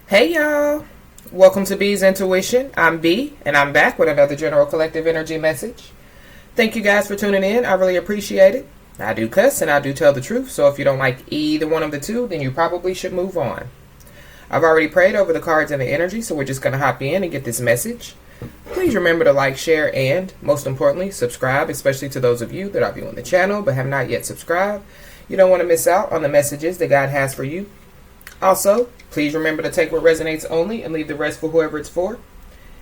Hey y'all, welcome to B's Intuition. I'm B, and I'm back with another General Collective Energy message. Thank you guys for tuning in. I really appreciate it. I do cuss and I do tell the truth, so if you don't like either one of the two, then you probably should move on. I've already prayed over the cards and the energy, so we're just going to hop in and get this message. Please remember to like, share, and, most importantly, subscribe, especially to those of you that are viewing the channel but have not yet subscribed. You don't want to miss out on the messages that God has for you. Also, please remember to take what resonates only and leave the rest for whoever it's for.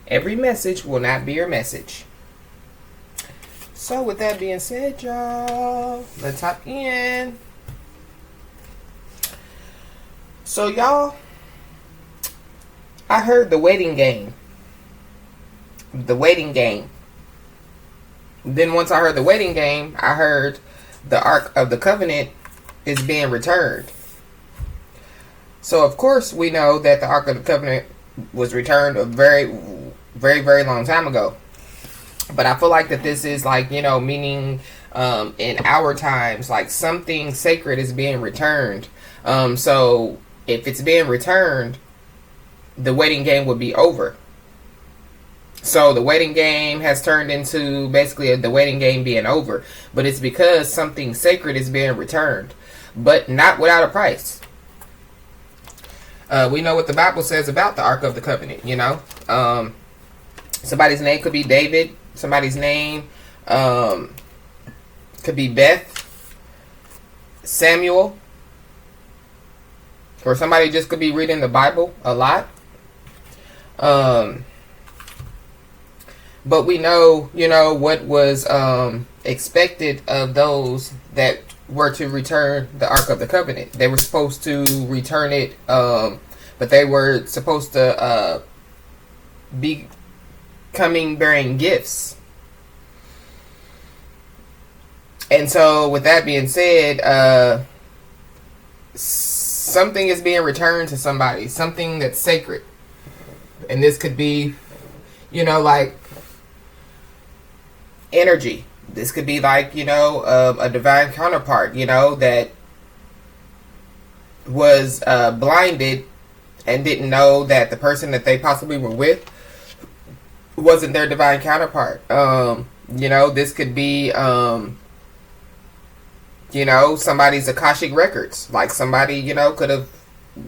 Every message will not be your message. So with that being said, y'all, let's hop in. So y'all, I heard the waiting game. The waiting game. Then once I heard the waiting game, I heard the Ark of the Covenant is being returned. So, of course, we know that the Ark of the Covenant was returned a very, very, very long time ago. But I feel like that this is like, meaning in our times, like something sacred is being returned. So, if it's being returned, the waiting game would be over. So, the waiting game has turned into basically the waiting game being over. But it's because something sacred is being returned. But not without a price. We know what the Bible says about the Ark of the Covenant, somebody's name could be David. Somebody's name could be Beth, Samuel. Or somebody just could be reading the Bible a lot. But we know, what was expected of those that were to return the Ark of the Covenant. They were supposed to return it, but they were supposed to be coming bearing gifts. And so, with that being said, something is being returned to somebody, something that's sacred. And this could be, like energy. This could be like, a divine counterpart, that was blinded and didn't know that the person that they possibly were with wasn't their divine counterpart. This could be, somebody's Akashic records. Like somebody, could have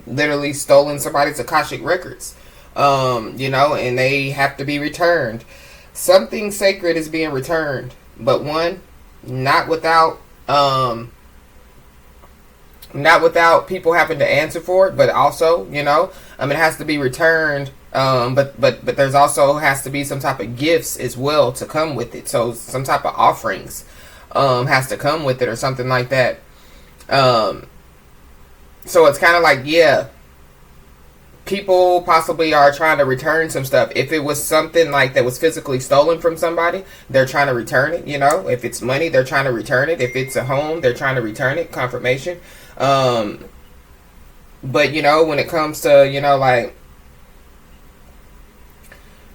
literally stolen somebody's Akashic records, and they have to be returned. Something sacred is being returned. But one, not without people having to answer for it, but also, it has to be returned. But there's also has to be some type of gifts as well to come with it. So some type of offerings has to come with it or something like that. So it's kind of like, people possibly are trying to return some stuff. If it was something like that was physically stolen from somebody, they're trying to return it, If it's money, they're trying to return it. If it's a home, they're trying to return it, confirmation. But, when it comes to,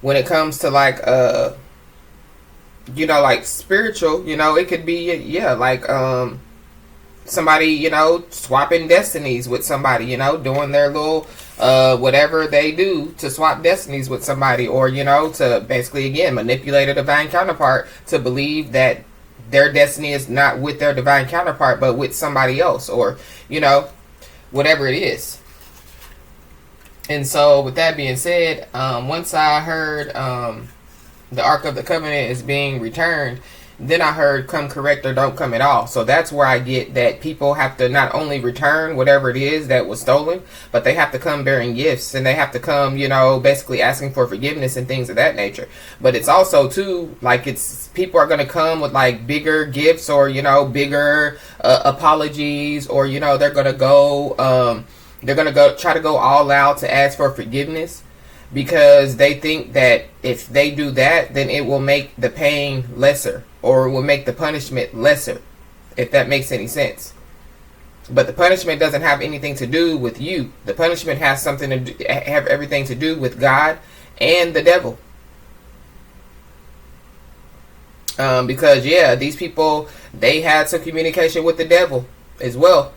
when it comes to, like spiritual, it could be, somebody, swapping destinies with somebody, doing their little whatever they do to swap destinies with somebody, or to basically again manipulate a divine counterpart to believe that their destiny is not with their divine counterpart but with somebody else, or whatever it is. And so with that being said, once I heard the Ark of the Covenant is being returned, then I heard come correct or don't come at all. So that's where I get that people have to not only return whatever it is that was stolen, but they have to come bearing gifts, and they have to come, basically asking for forgiveness and things of that nature. But it's also too, like, it's people are going to come with like bigger gifts, or, bigger apologies, or, they're going to go try to go all out to ask for forgiveness. Because they think that if they do that, then it will make the pain lesser, or it will make the punishment lesser, if that makes any sense. But the punishment doesn't have anything to do with you. The punishment has something to do, have everything to do with God and the devil. Because these people, they had some communication with the devil as well.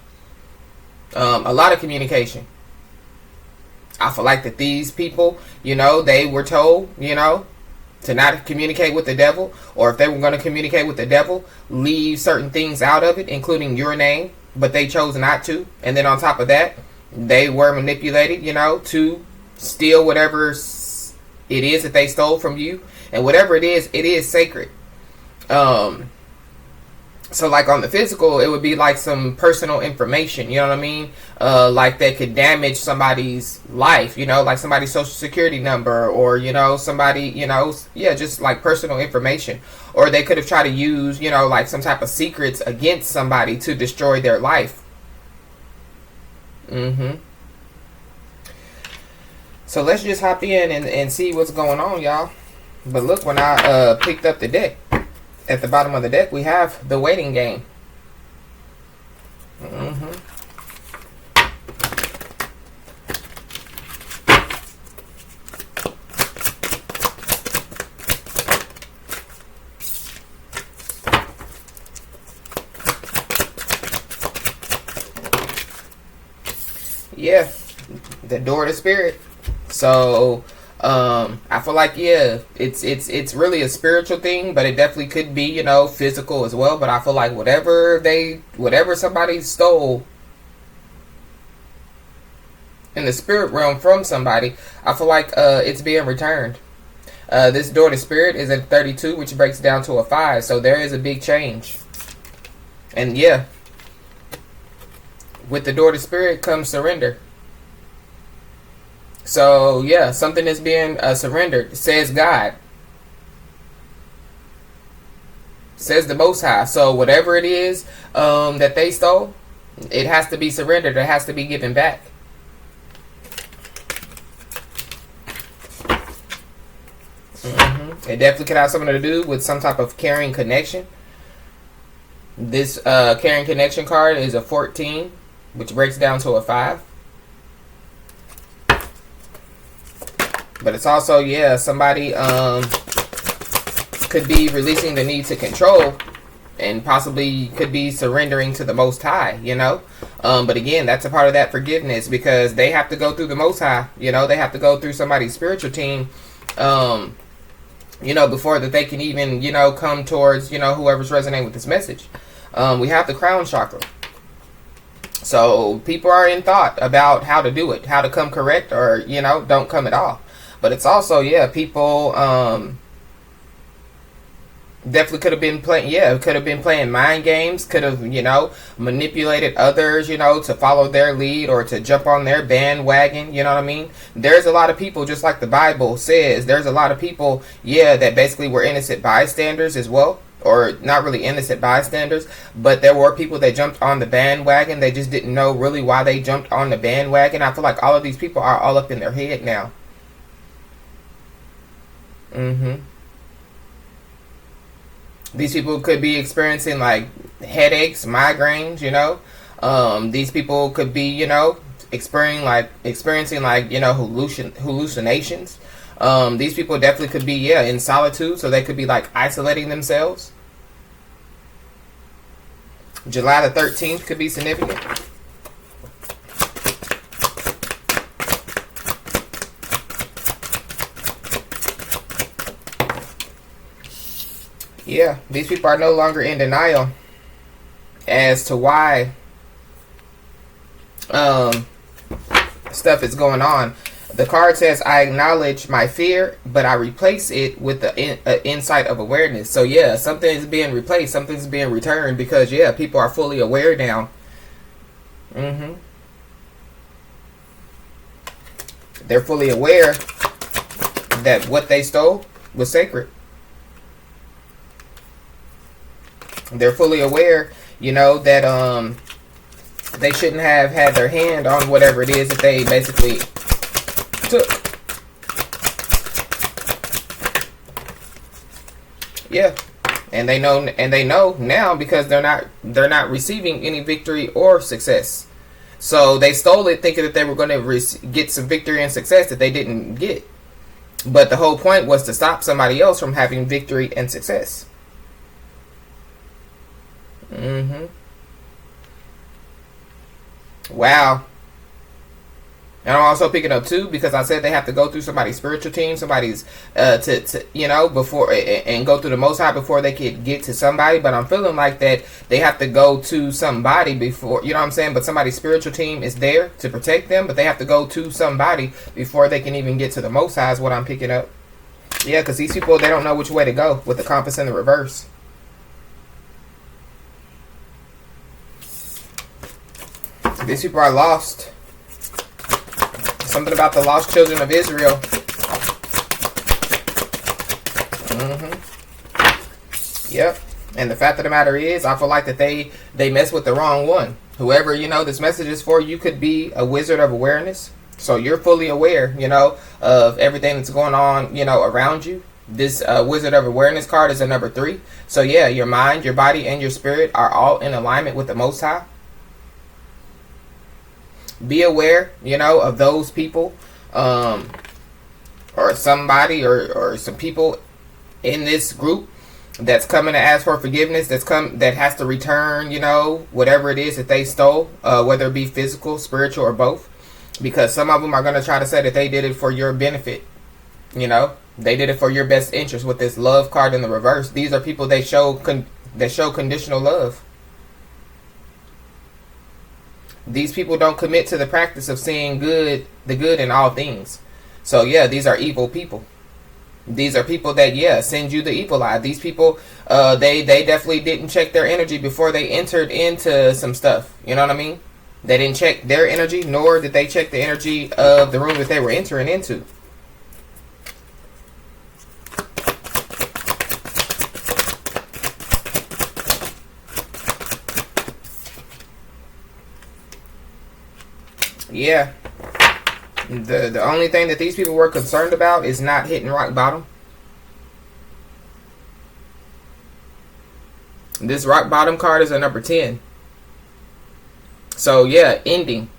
A lot of communication. I feel like that these people, they were told, to not communicate with the devil, or if they were going to communicate with the devil, leave certain things out of it, including your name, but they chose not to. And then on top of that, they were manipulated, to steal whatever it is that they stole from you. And whatever it is sacred. So like on the physical, it would be like some personal information, you know what I mean? Like that could damage somebody's life, like somebody's social security number, or, somebody, just like personal information. Or they could have tried to use, like some type of secrets against somebody to destroy their life. So let's just hop in and see what's going on, y'all. But look, when I picked up the deck, at the bottom of the deck, we have the waiting game. Yeah, the door to spirit. So I feel like, yeah, it's really a spiritual thing, but it definitely could be, physical as well. But I feel like whatever somebody stole in the spirit realm from somebody, I feel like it's being returned. This door to spirit is at 32, which breaks down to a 5. So there is a big change. And yeah, with the door to spirit comes surrender. So, yeah, something is being surrendered, says God. Says the Most High. So, whatever it is that they stole, it has to be surrendered. It has to be given back. It definitely could have something to do with some type of caring connection. This caring connection card is a 14, which breaks down to a 5. But it's also, yeah, somebody could be releasing the need to control, and possibly could be surrendering to the Most High, But again, that's a part of that forgiveness, because they have to go through the Most High, they have to go through somebody's spiritual team, before that they can even, come towards, whoever's resonating with this message. We have the crown chakra. So people are in thought about how to do it, how to come correct, or, don't come at all. But it's also, yeah, people definitely could have been playing mind games, could have, manipulated others, to follow their lead or to jump on their bandwagon, you know what I mean? There's a lot of people, just like the Bible says, there's a lot of people, yeah, that basically were innocent bystanders as well. Or not really innocent bystanders, but there were people that jumped on the bandwagon. They just didn't know really why they jumped on the bandwagon. I feel like all of these people are all up in their head now. These people could be experiencing like headaches, migraines, These people could be, experiencing hallucinations. These people definitely could be, in solitude, so they could be like isolating themselves. July the 13th could be significant. Yeah, these people are no longer in denial as to why stuff is going on. The card says, I acknowledge my fear, but I replace it with the insight of awareness. So, yeah, something is being replaced. Something's being returned because, yeah, people are fully aware now. They're fully aware that what they stole was sacred. They're fully aware, that they shouldn't have had their hand on whatever it is that they basically took. Yeah, and they know now because they're not receiving any victory or success. So they stole it thinking that they were going to get some victory and success that they didn't get. But the whole point was to stop somebody else from having victory and success. Wow. And I'm also picking up too, because I said they have to go through somebody's spiritual team, somebody's to you know, before, and go through the Most High before they could get to somebody. But I'm feeling like that they have to go to somebody before, you know what I'm saying? But somebody's spiritual team is there to protect them, but they have to go to somebody before they can even get to the Most High is what I'm picking up. Yeah, because these people, they don't know which way to go with the compass in the reverse. These people are lost. Something about the lost children of Israel. Yep. And the fact of the matter is, I feel like that they mess with the wrong one. Whoever, you know, this message is for, you could be a wizard of awareness. So you're fully aware, you know, of everything that's going on, you know, around you. This Wizard of Awareness card is a number 3. So yeah, your mind, your body, and your spirit are all in alignment with the Most High. Be aware, you know, of those people, or somebody, or some people in this group that's coming to ask for forgiveness, that has to return, you know, whatever it is that they stole, whether it be physical, spiritual, or both. Because some of them are going to try to say that they did it for your benefit. You know, they did it for your best interest with this love card in the reverse. These are people that show conditional love. These people don't commit to the practice of seeing the good in all things. So yeah, these are evil people. These are people that, yeah, send you the evil eye. These people, they definitely didn't check their energy before they entered into some stuff. You know what I mean? They didn't check their energy, nor did they check the energy of the room that they were entering into. Yeah. The only thing that these people were concerned about is not hitting rock bottom. This rock bottom card is a number 10. So yeah, ending.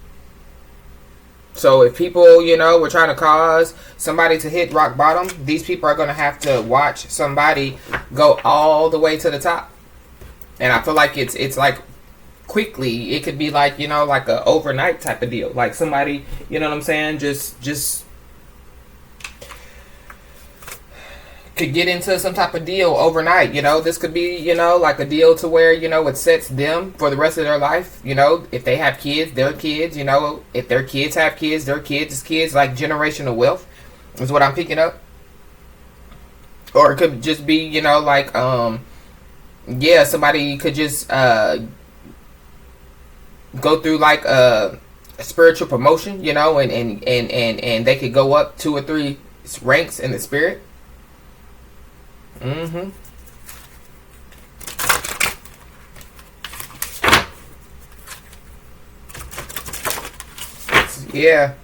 So if people, you know, were trying to cause somebody to hit rock bottom, these people are going to have to watch somebody go all the way to the top. And I feel like it's like quickly, it could be like, you know, like a overnight type of deal. Like somebody, you know what I'm saying, just could get into some type of deal overnight. You know, this could be, you know, like a deal to where, you know, it sets them for the rest of their life. You know, if they have kids, their kids, you know, if their kids have kids, their kids is kids, like generational wealth is what I'm picking up. Or it could just be, you know, like, yeah, somebody could just go through like a spiritual promotion, you know, and they could go up 2 or 3 ranks in the spirit. Yeah.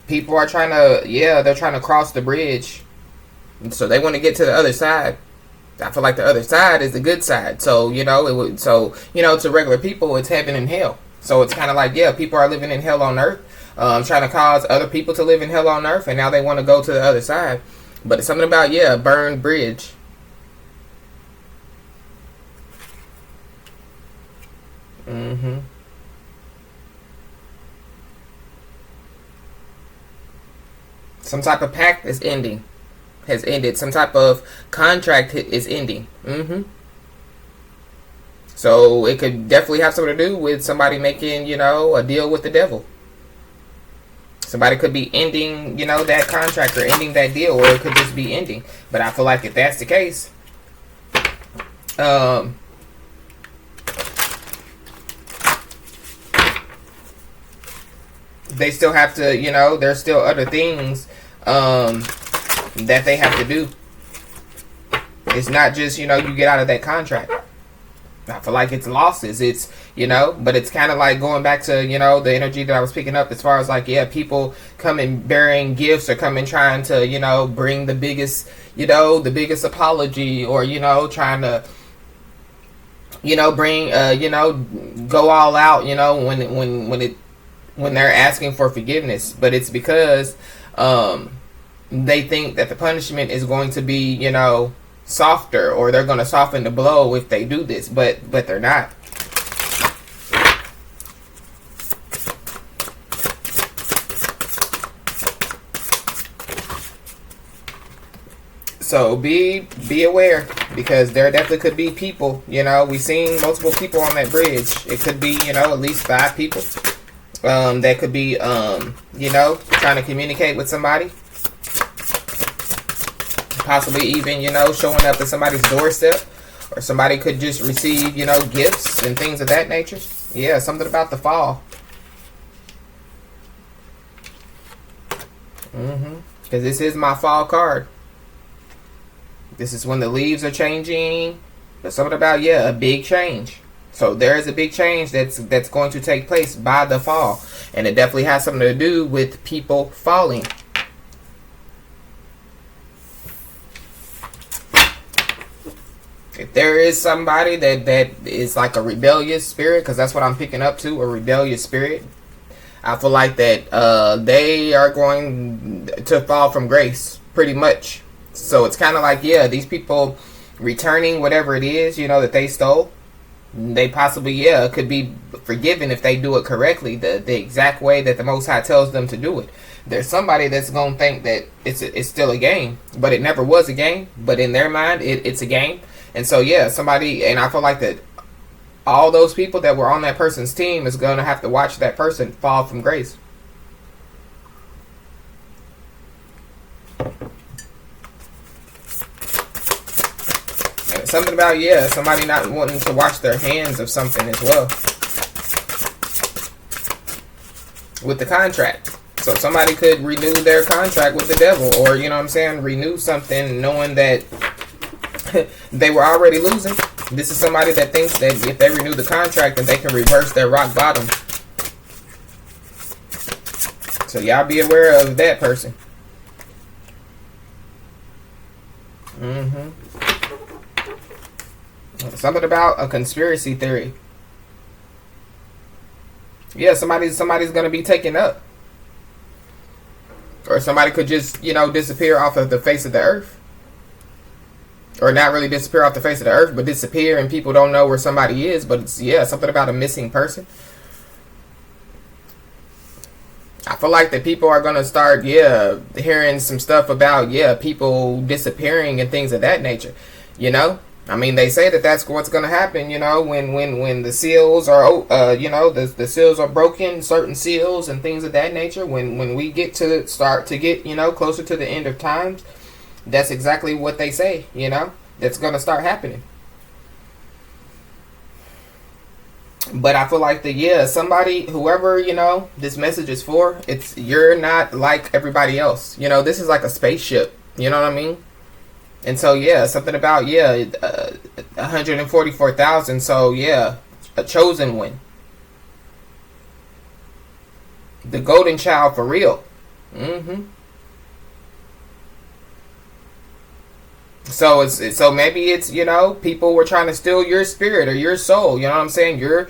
People are trying to, yeah, they're trying to cross the bridge. So they want to get to the other side. I feel like the other side is the good side. So, you know, to regular people, it's heaven and hell. So it's kind of like, yeah, people are living in hell on earth, trying to cause other people to live in hell on earth, and now they want to go to the other side. But it's something about, yeah, burned bridge. Some type of pact is ending. Has ended. Some type of contract is ending. So it could definitely have something to do with somebody making, you know, a deal with the devil. Somebody could be ending, you know, that contract or ending that deal, or it could just be ending. But I feel like if that's the case, they still have to, you know, there's still other things that they have to do. It's not just, you know, you get out of that contract. I feel like it's losses. It's, you know, but it's kind of like going back to, you know, the energy that I was picking up as far as like, yeah, people coming bearing gifts or coming trying to, you know, bring the biggest, you know, the biggest apology, or, you know, trying to, you know, bring, you know, go all out, you know, when they're asking for forgiveness. But it's because they think that the punishment is going to be, you know, softer, or they're going to soften the blow if they do this, but they're not. So be aware, because there definitely could be people, we seen multiple people on that bridge. It could be, at least 5 people. That could be, trying to communicate with somebody. Possibly even, showing up at somebody's doorstep. Or somebody could just receive, gifts and things of that nature. Yeah, something about the fall. Because this is my fall card. This is when the leaves are changing. But something about, a big change. So there is a big change that's going to take place by the fall. And it definitely has something to do with people falling. If there is somebody that is like a rebellious spirit, because that's what I'm picking up to, a rebellious spirit, I feel like that they are going to fall from grace, pretty much. So it's kind of like, these people returning whatever it is, that they stole. They possibly, could be forgiven if they do it correctly, the exact way that the Most High tells them to do it. There's somebody that's going to think that it's still a game, but it never was a game. But in their mind, it's a game. And so, somebody, and I feel like that all those people that were on that person's team is going to have to watch that person fall from grace. And something about, somebody not wanting to wash their hands of something as well. With the contract. So somebody could renew their contract with the devil, or, renew something knowing that they were already losing. This is somebody that thinks that if they renew the contract, then they can reverse their rock bottom. So y'all be aware of that person. Something about a conspiracy theory. Somebody's going to be taken up. Or somebody could just, disappear off of the face of the earth. Or not really disappear off the face of the earth, but disappear and people don't know where somebody is. But it's, something about a missing person. I feel like that people are going to start, hearing some stuff about, people disappearing and things of that nature. I mean, they say that that's what's going to happen, when the seals are, the seals are broken, certain seals and things of that nature. When we get to start to get, closer to the end of times. That's exactly what they say, that's going to start happening. But I feel like somebody, whoever, this message is for, you're not like everybody else. This is like a spaceship, you know what I mean? And so, something about, 144,000. So, a chosen one. The golden child for real. So so maybe it's, people were trying to steal your spirit or your soul, you know what I'm saying? Your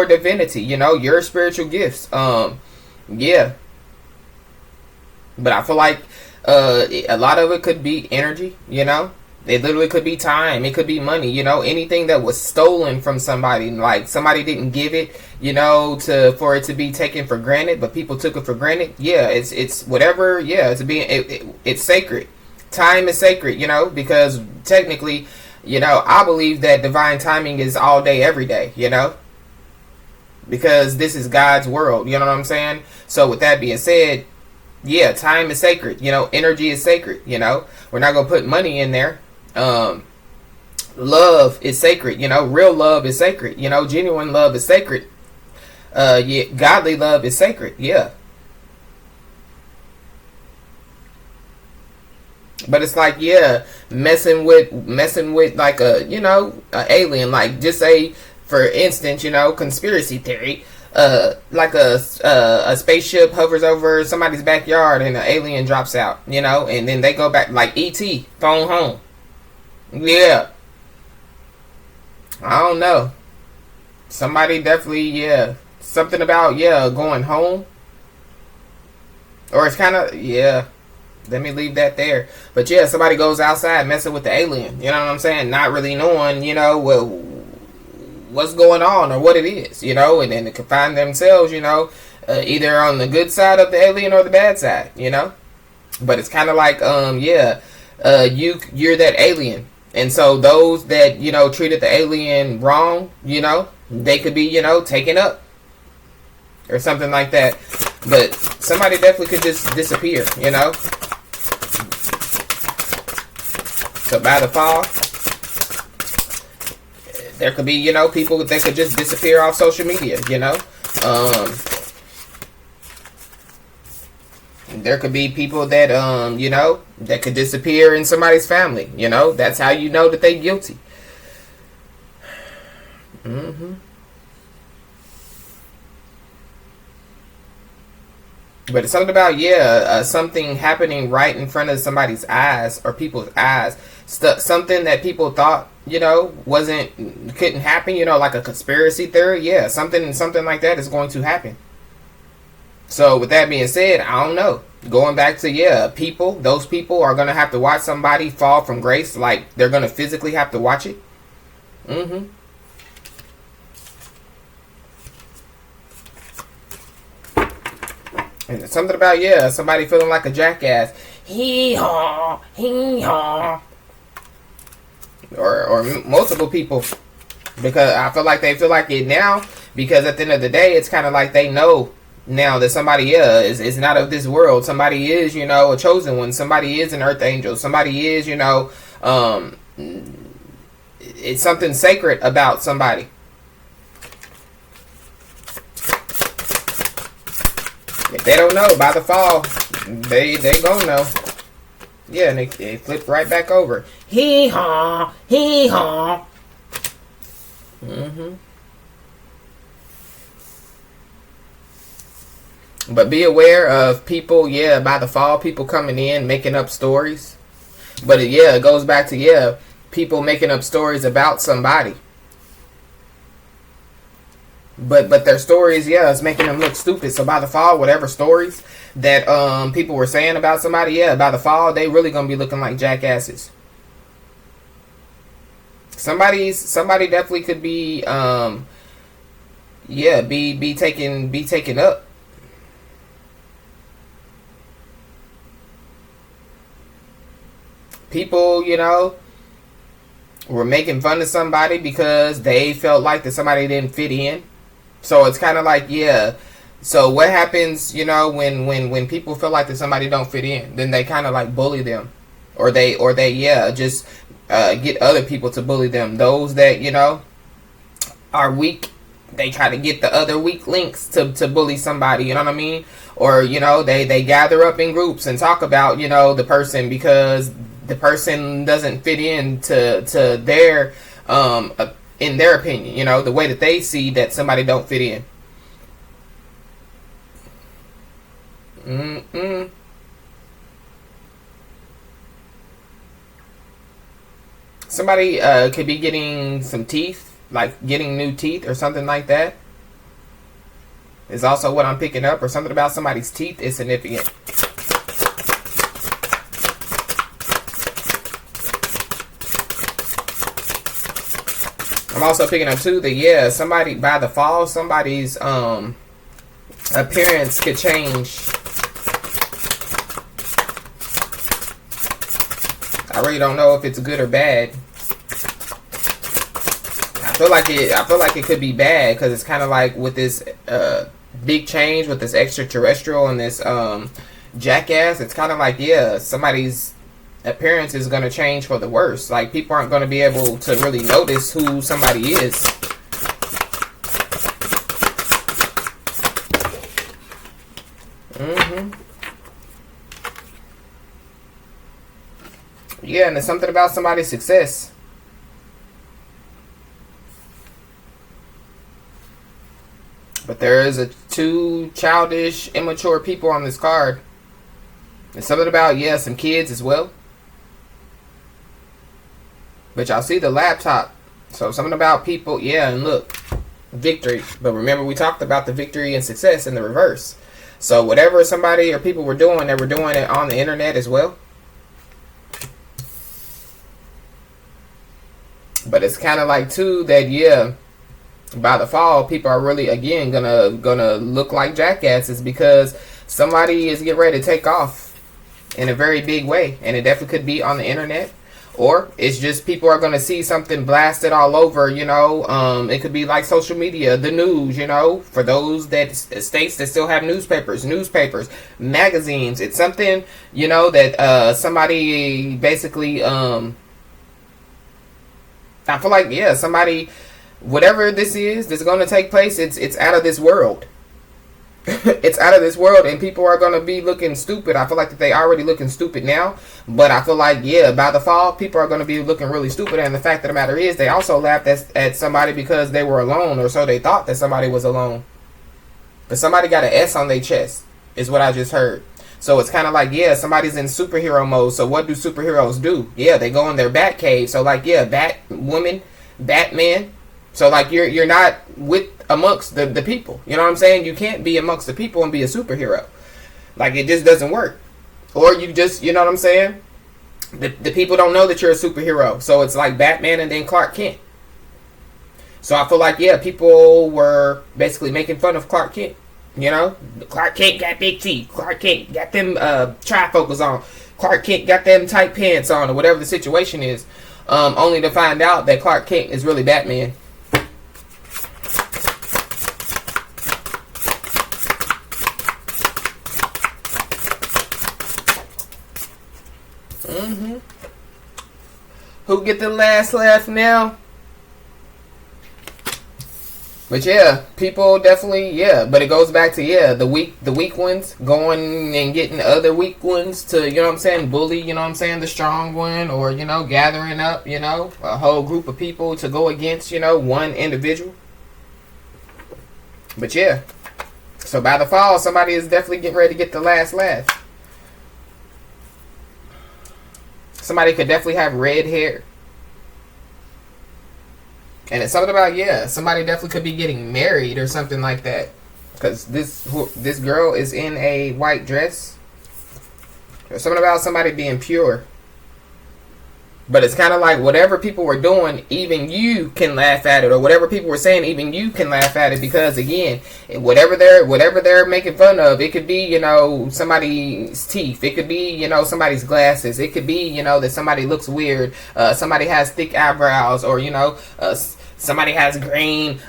divinity, your spiritual gifts. But I feel like a lot of it could be energy, It literally could be time, it could be money, anything that was stolen from somebody, like somebody didn't give it, for it to be taken for granted, but people took it for granted. It's whatever, it's sacred. Time is sacred, because technically, I believe that divine timing is all day, every day, because this is God's world, you know what I'm saying? So with that being said, time is sacred, energy is sacred, we're not going to put money in there. Love is sacred, real love is sacred, genuine love is sacred. Godly love is sacred, But it's like, messing with like a alien, like just say, for instance, conspiracy theory, like a spaceship hovers over somebody's backyard and an alien drops out, and then they go back, like E.T., phone home. I don't know. Somebody definitely, something about, going home. Or it's kind of, let me leave that there. But somebody goes outside messing with the alien. You know what I'm saying? Not really knowing, what's going on or what it is, and then they can find themselves, either on the good side of the alien or the bad side, But it's kind of like, you're that alien. And so those that, treated the alien wrong, they could be, taken up or something like that. But somebody definitely could just disappear, So by the fall, there could be, people that could just disappear off social media, There could be people that, that could disappear in somebody's family, That's how you know that they're guilty. But it's something about, something happening right in front of somebody's eyes or people's eyes. Something that people thought, couldn't happen, like a conspiracy theory. Yeah, something like that is going to happen. So with that being said, I don't know. Going back to, those people are going to have to watch somebody fall from grace. Like, they're going to physically have to watch it. And something about, somebody feeling like a jackass. Hee-haw, hee-haw. Or multiple people. Because I feel like they feel like it now. Because at the end of the day, it's kind of like they know now that somebody is not of this world. Somebody is, a chosen one. Somebody is an earth angel. Somebody is, it's something sacred about somebody. If they don't know by the fall, they gonna know. Yeah, and they flip right back over. Hee-haw, hee-haw. But be aware of people, by the fall, people coming in, making up stories. But it goes back to, people making up stories about somebody. But their stories, is making them look stupid. So by the fall, whatever stories that people were saying about somebody, by the fall, they really gonna be looking like jackasses. Somebody definitely could be be taken up. People, were making fun of somebody because they felt like that somebody didn't fit in. So it's kind of like, So what happens, when people feel like that somebody don't fit in? Then they kind of like bully them, or they just get other people to bully them. Those that are weak, they try to get the other weak links to bully somebody. You know what I mean? Or they gather up in groups and talk about the person because the person doesn't fit in to their in their opinion, the way that they see that somebody don't fit in. Somebody could be getting some teeth, like getting new teeth or something like that. Is also what I'm picking up, or something about somebody's teeth is significant. I'm also picking up too that somebody by the fall, somebody's appearance could change. I really don't know if it's good or bad. I feel like it could be bad because it's kind of like with this big change with this extraterrestrial and this jackass. It's kind of like somebody's appearance is going to change for the worse. Like, people aren't going to be able to really notice who somebody is. Yeah, and there's something about somebody's success. But there is two childish, immature people on this card. There's something about, some kids as well. But y'all see the laptop. So something about people, and look, victory. But remember, we talked about the victory and success in the reverse. So whatever somebody or people were doing, they were doing it on the internet as well. But it's kind of like too that by the fall, people are really again gonna look like jackasses because somebody is getting ready to take off. in a very big way, and it definitely could be on the internet. Or it's just people are going to see something blasted all over, it could be like social media, the news, for those states that still have newspapers, magazines. It's something, that somebody basically, I feel like, yeah, somebody, whatever this is that's going to take place, it's out of this world. It's out of this world, and people are going to be looking stupid. I feel like that they already looking stupid now, but I feel like, yeah, by the fall, people are going to be looking really stupid. And the fact of the matter is, they also laughed at somebody because they were alone, or so they thought that somebody was alone. But somebody got an S on their chest, is what I just heard. So it's kind of like, yeah, somebody's in superhero mode. So what do superheroes do? Yeah, they go in their bat cave. So like, yeah, Batwoman, Batman. So like, you're not amongst the people. You know what I'm saying? You can't be amongst the people and be a superhero. Like, it just doesn't work. Or you just, you know what I'm saying? The people don't know that you're a superhero. So it's like Batman and then Clark Kent. So I feel like, yeah, people were basically making fun of Clark Kent. Clark Kent got big teeth. Clark Kent got them trifocals on. Clark Kent got them tight pants on, or whatever the situation is. Only to find out that Clark Kent is really Batman. Who get the last laugh now? But yeah, people definitely, yeah. But it goes back to, yeah, the weak ones going and getting other weak ones to, you know what I'm saying, bully, you know what I'm saying, the strong one, or, gathering up, a whole group of people to go against, one individual. But yeah, so by the fall, somebody is definitely getting ready to get the last laugh. Somebody could definitely have red hair. And it's something about, yeah, somebody definitely could be getting married or something like that. Because this girl is in a white dress. There's something about somebody being pure. But it's kind of like whatever people were doing, even you can laugh at it. Or whatever people were saying, even you can laugh at it. Because, again, whatever they're making fun of, it could be, somebody's teeth. It could be, somebody's glasses. It could be, that somebody looks weird. Somebody has thick eyebrows. Or, somebody has green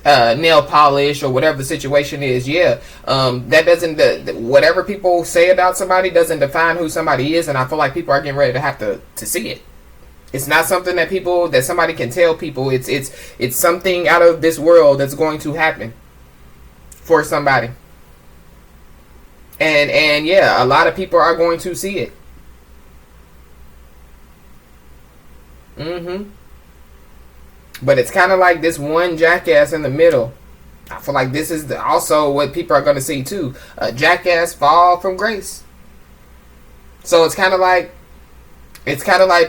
nail polish, or whatever the situation is. Yeah, that doesn't, whatever people say about somebody doesn't define who somebody is. And I feel like people are getting ready to have to see it. It's not something that somebody can tell people. It's something out of this world that's going to happen for somebody. And yeah, a lot of people are going to see it. But it's kind of like this one jackass in the middle. I feel like this is also what people are going to see too. A jackass fall from grace. So it's kind of like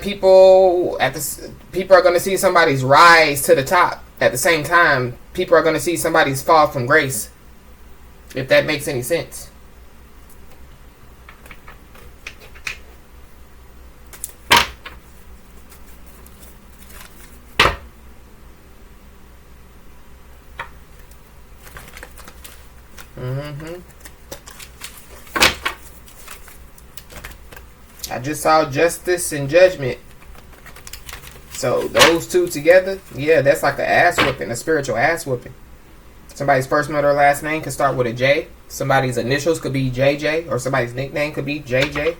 people are going to see somebody's rise to the top. At the same time, people are going to see somebody's fall from grace. If that makes any sense. I just saw justice and judgment. So those two together, yeah, that's like an ass whooping, a spiritual ass whooping. Somebody's first, middle, or last name could start with a J. Somebody's initials could be JJ, or somebody's nickname could be JJ.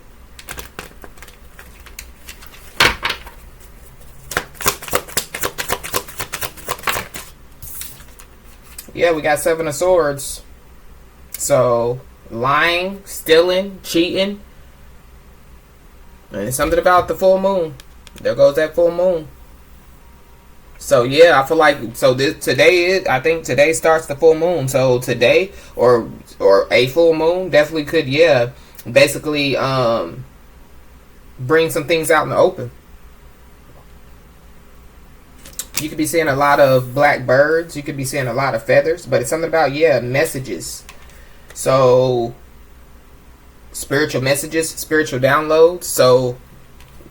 Yeah, we got Seven of Swords. So, lying, stealing, cheating. And it's something about the full moon. There goes that full moon. So yeah, I feel like I think today starts the full moon. So today or a full moon definitely could, yeah, basically bring some things out in the open. You could be seeing a lot of black birds. You could be seeing a lot of feathers. But it's something about, yeah, messages. So spiritual messages, spiritual downloads. So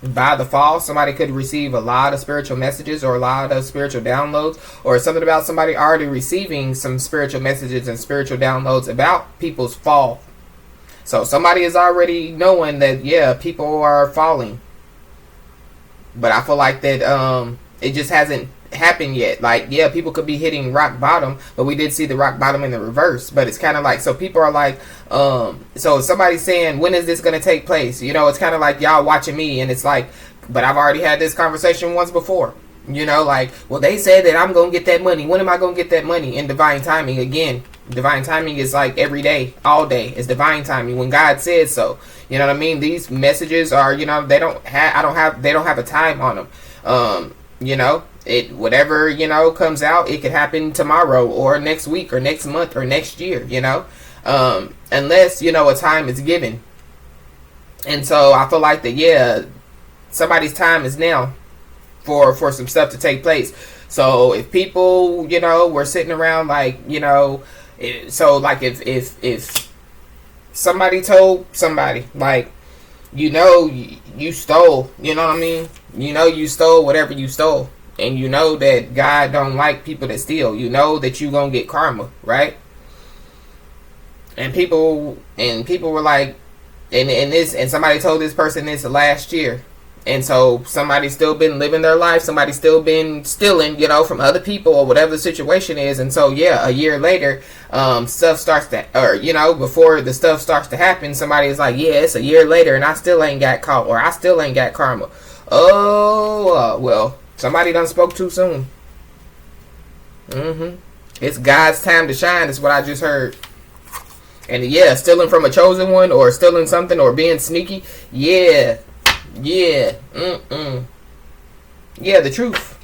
by the fall, somebody could receive a lot of spiritual messages or a lot of spiritual downloads, or something about somebody already receiving some spiritual messages and spiritual downloads about people's fall. So somebody is already knowing that, yeah, people are falling. But I feel like that it just hasn't happened yet. Like, yeah, people could be hitting rock bottom, but we did see the rock bottom in the reverse. But it's kind of like, so people are like, so somebody's saying, when is this going to take place? You know, it's kind of like y'all watching me, and it's like, but I've already had this conversation once before. You know, like, well, they said that I'm going to get that money. When am I going to get that money? In divine timing. Again, divine timing is like every day, all day. It's divine timing when God said so. You know what I mean? These messages are, you know, they don't have a time on them. You know, it, whatever, you know, comes out, it could happen tomorrow or next week or next month or next year, you know, unless, you know, a time is given. And so I feel like that, yeah, somebody's time is now for some stuff to take place. So if people, you know, were sitting around like, you know, so like if somebody told somebody like, you know, you stole, you know what I mean? You know, you stole whatever you stole, and you know that God don't like people that steal. You know that you gonna get karma, right? And people were like, and somebody told this person this last year. And so somebody's still been living their life. Somebody's still been stealing, you know, from other people or whatever the situation is. And so, yeah, a year later, stuff starts to, or, you know, before the stuff starts to happen, somebody is like, yeah, it's a year later and I still ain't got caught, or I still ain't got karma. Oh, well, somebody done spoke too soon. It's God's time to shine is what I just heard. And yeah, stealing from a chosen one or stealing something or being sneaky. Yeah. Yeah. Yeah, the truth.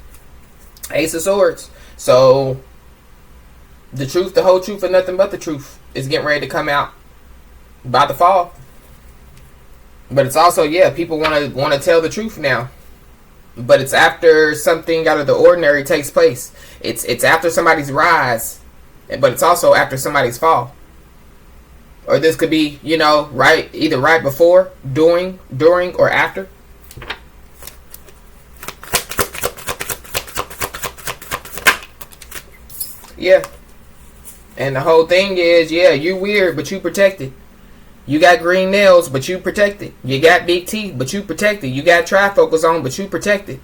Ace of Swords. So the truth, the whole truth, and nothing but the truth is getting ready to come out by the fall. But it's also, yeah, people want to tell the truth now. But it's after something out of the ordinary takes place. It's after somebody's rise, but it's also after somebody's fall. Or this could be, you know, either right before, during, or after. Yeah. And the whole thing is, yeah, you weird, but you protected. You got green nails, but you protected. You got big teeth, but you protected. You got trifocals on, but you protected.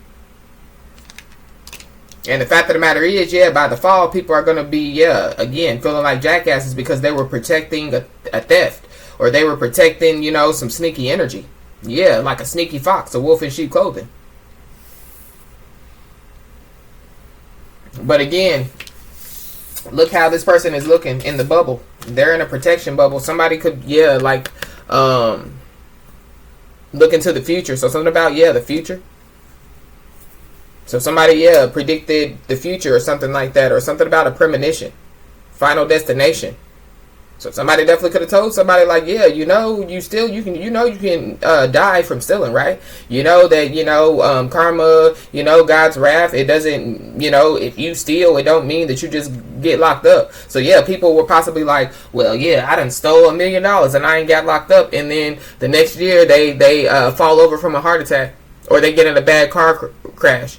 And the fact of the matter is, yeah, by the fall, people are going to be, yeah, again, feeling like jackasses because they were protecting a theft. Or they were protecting, you know, some sneaky energy. Yeah, like a sneaky fox, a wolf in sheep clothing. But again, look how this person is looking in the bubble. They're in a protection bubble. Somebody could, yeah, like, look into the future. So something about, yeah, the future. So somebody, yeah, predicted the future or something like that, or something about a premonition, final destination. So somebody definitely could have told somebody like, yeah, you know, you can die from stealing, right? You know that, you know, karma, you know, God's wrath, it doesn't, you know, if you steal, it don't mean that you just get locked up. So yeah, people were possibly like, well, yeah, I done stole $1 million and I ain't got locked up. And then the next year they fall over from a heart attack, or they get in a bad car crash.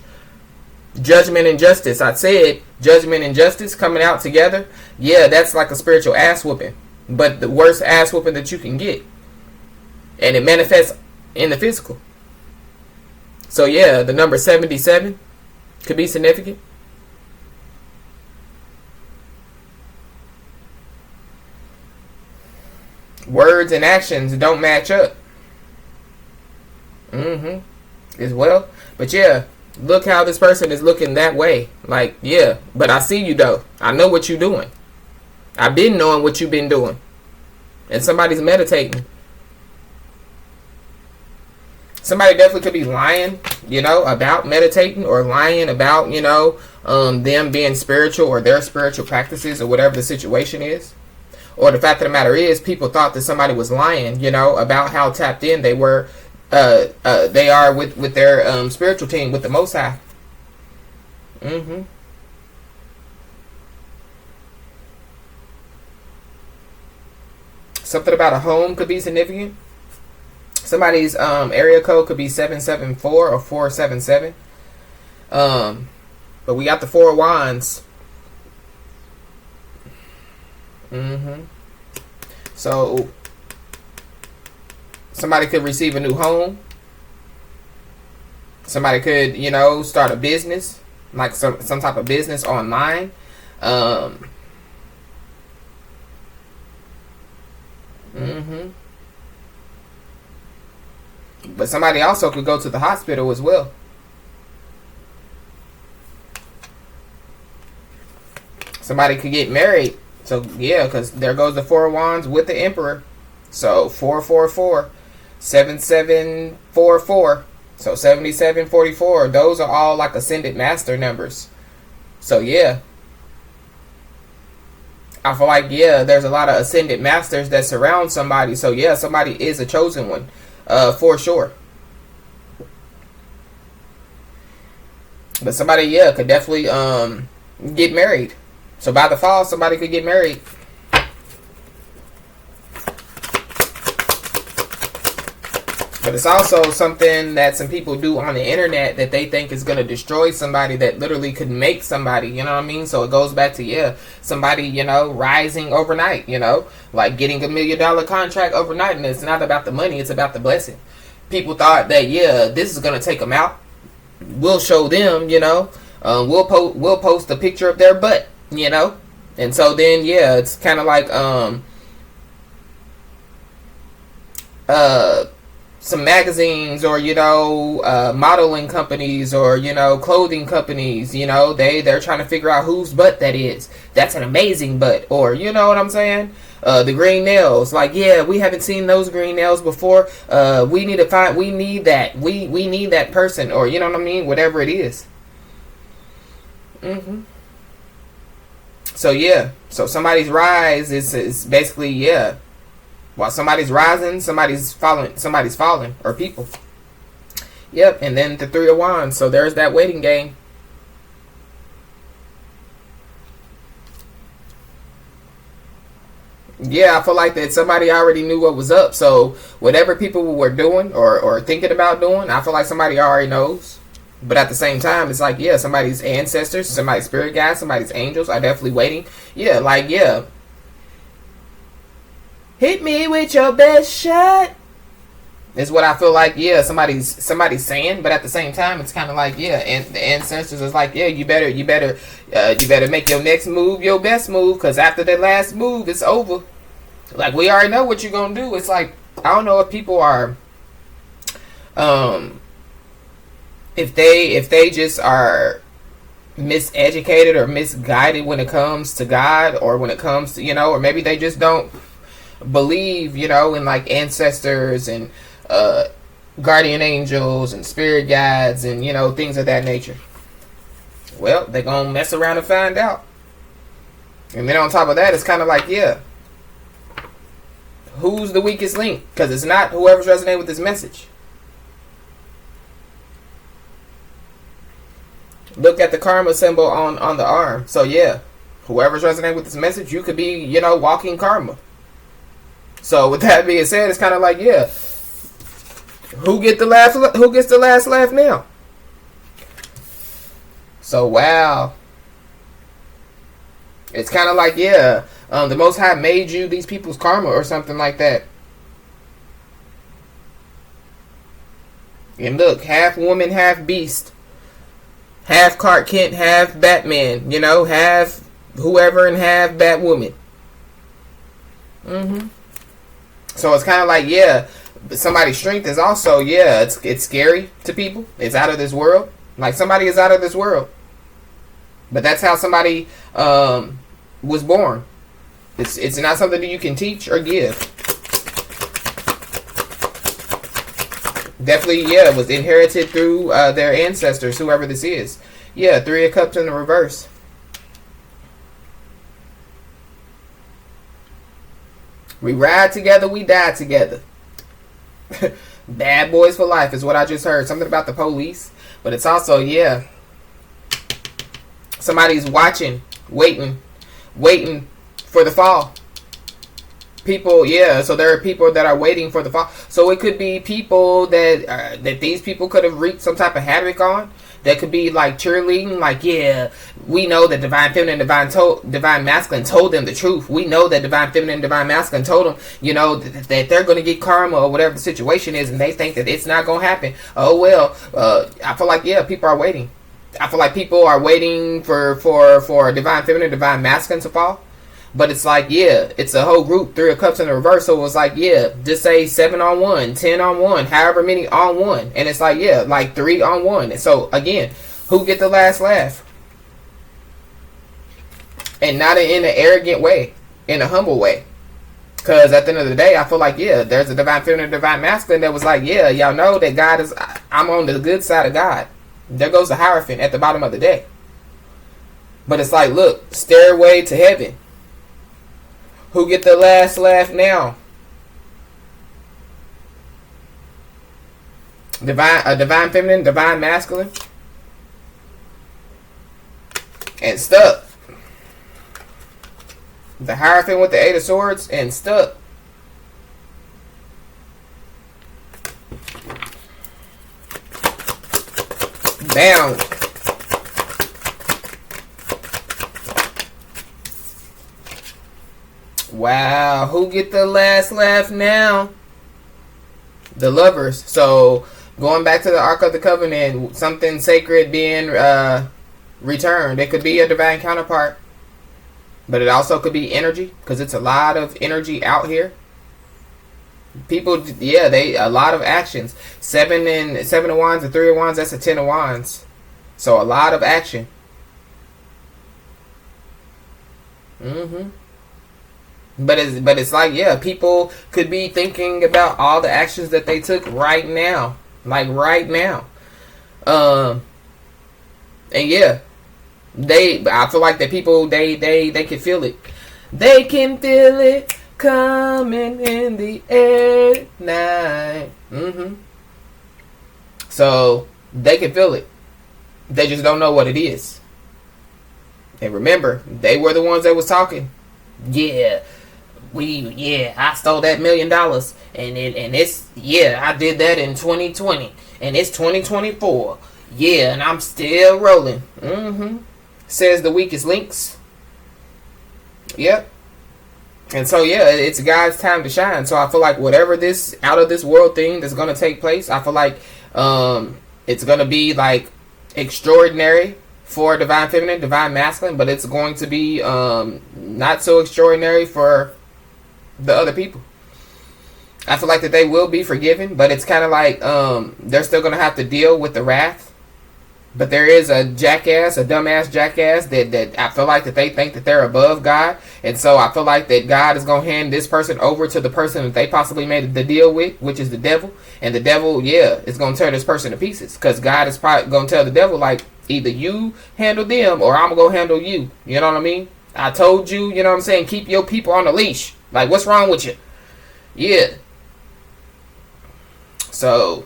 Judgment and justice. I said judgment and justice coming out together. Yeah, that's like a spiritual ass whooping, but the worst ass whooping that you can get, and it manifests in the physical. So yeah, the number 77 could be significant. Words and actions don't match up. As well, but yeah. Look how this person is looking that way. Like, yeah, but I see you though. I know what you're doing. I've been knowing what you've been doing. And somebody's meditating. Somebody definitely could be lying, you know, about meditating, or lying about, you know, them being spiritual or their spiritual practices or whatever the situation is. Or the fact of the matter is, people thought that somebody was lying, you know, about how tapped in they were. They are with their spiritual team, with the Most High. Something about a home could be significant. Somebody's area code could be 774 or 477. But we got the Four of Wands. So Somebody could receive a new home. Somebody could, start a business, like some type of business online. But somebody also could go to the hospital as well. Somebody could get married. So, yeah, because there goes the Four of Wands with the Emperor. So, 444, 7744. So, 7744. Those are all like ascended master numbers. So, yeah. I feel like, yeah, there's a lot of ascended masters that surround somebody. So, yeah, somebody is a chosen one. For sure. But somebody, yeah, could definitely get married. So by the fall, somebody could get married. But it's also something that some people do on the internet that they think is going to destroy somebody, that literally could make somebody, you know what I mean? So it goes back to, yeah, somebody, rising overnight, like getting $1 million contract overnight. And it's not about the money, it's about the blessing. People thought that, yeah, this is going to take them out. We'll show them, we'll post a picture of their butt, And so then, yeah, it's kind of like some magazines or, modeling companies or, clothing companies, they're trying to figure out whose butt that is. That's an amazing butt. Or, you know what I'm saying? The green nails. Like, yeah, we haven't seen those green nails before. We need that. We need that person. Or, you know what I mean? Whatever it is. So, yeah. So, somebody's rise is basically, yeah. While somebody's rising, somebody's falling, or people. Yep, and then the Three of Wands. So there's that waiting game. Yeah, I feel like that somebody already knew what was up. So whatever people were doing or thinking about doing, I feel like somebody already knows. But at the same time, it's like, yeah, somebody's ancestors, somebody's spirit guides, somebody's angels are definitely waiting. Yeah, like, yeah. Hit me with your best shot. Is what I feel like, yeah, somebody's saying, but at the same time, it's kind of like, yeah, and the ancestors is like, yeah, you better make your next move your best move, because after the last move, it's over. Like, we already know what you're gonna do. It's like, I don't know if people are, if they just are miseducated or misguided when it comes to God, or when it comes to, or maybe they just don't believe, in like ancestors and guardian angels and spirit guides and things of that nature. Well, they're gonna mess around and find out. And then on top of that, it's kind of like, yeah, who's the weakest link? Because it's not whoever's resonating with this message. Look at the karma symbol on the arm. So yeah, whoever's resonating with this message, you could be, walking karma. So with that being said, it's kind of like, yeah, who gets the last laugh now? So wow, it's kind of like, yeah, the Most High made you these people's karma or something like that. And look, half woman, half beast, half Clark Kent, half Batman, half whoever and half Batwoman. So it's kind of like, yeah, somebody's strength is also, yeah, it's scary to people. It's out of this world. Like, somebody is out of this world. But that's how somebody was born. It's not something that you can teach or give. Definitely, yeah, was inherited through their ancestors, whoever this is. Yeah, Three of Cups in the reverse. We ride together, we die together. Bad boys for life is what I just heard. Something about the police. But it's also, yeah, somebody's watching, waiting for the fall. People, yeah. So there are people that are waiting for the fall. So it could be people that these people could have wreaked some type of havoc on. That could be like cheerleading, like, yeah, we know that divine feminine, divine masculine told them the truth. We know that divine feminine, divine masculine told them, you know, that they're going to get karma or whatever the situation is, and they think that it's not going to happen. Oh well, I feel like, yeah, people are waiting. I feel like people are waiting for divine feminine, divine masculine to fall. But it's like, yeah, it's a whole group, 3 of cups in the reverse. So it's like, yeah, just say 7 on 1, 10 on 1, however many on 1. And it's like, yeah, like 3 on 1. And so, again, who get the last laugh? And not in an arrogant way, in a humble way. Because at the end of the day, I feel like, yeah, there's a divine feminine, divine masculine that was like, yeah, y'all know that God is, I'm on the good side of God. There goes the Hierophant at the bottom of the deck. But it's like, look, stairway to heaven. Who get the last laugh now? Divine feminine, divine masculine. And stuck. The Hierophant with the 8 of Swords and stuck. Bound. Wow, who get the last laugh now? The Lovers. So, going back to the Ark of the Covenant, something sacred being returned. It could be a divine counterpart, but it also could be energy, because it's a lot of energy out here. People, yeah, a lot of actions. 7 of Wands and 3 of Wands, that's a 10 of Wands. So, a lot of action. But it's like, yeah, people could be thinking about all the actions that they took right now. Like right now. And yeah. I feel like that people, they can feel it. They can feel it coming in the air at night. So they can feel it. They just don't know what it is. And remember, they were the ones that was talking. Yeah. I stole that $1 million, and it's, yeah, I did that in 2020, and it's 2024, yeah, and I'm still rolling. Says the weakest links. Yep. And so, yeah, it's God's time to shine. So I feel like whatever this out of this world thing that's going to take place, I feel like it's going to be like extraordinary for divine feminine, divine masculine, but it's going to be not so extraordinary for the other people. I feel like that they will be forgiven, but it's kind of like they're still going to have to deal with the wrath. But there is a dumbass jackass that I feel like that they think that they're above God. And so I feel like that God is going to hand this person over to the person that they possibly made the deal with, which is the devil. And the devil, yeah, is going to tear this person to pieces. Because God is probably going to tell the devil, like, either you handle them or I'm going to handle you. You know what I mean? I told you, you know what I'm saying, keep your people on the leash. Like, what's wrong with you? Yeah. So,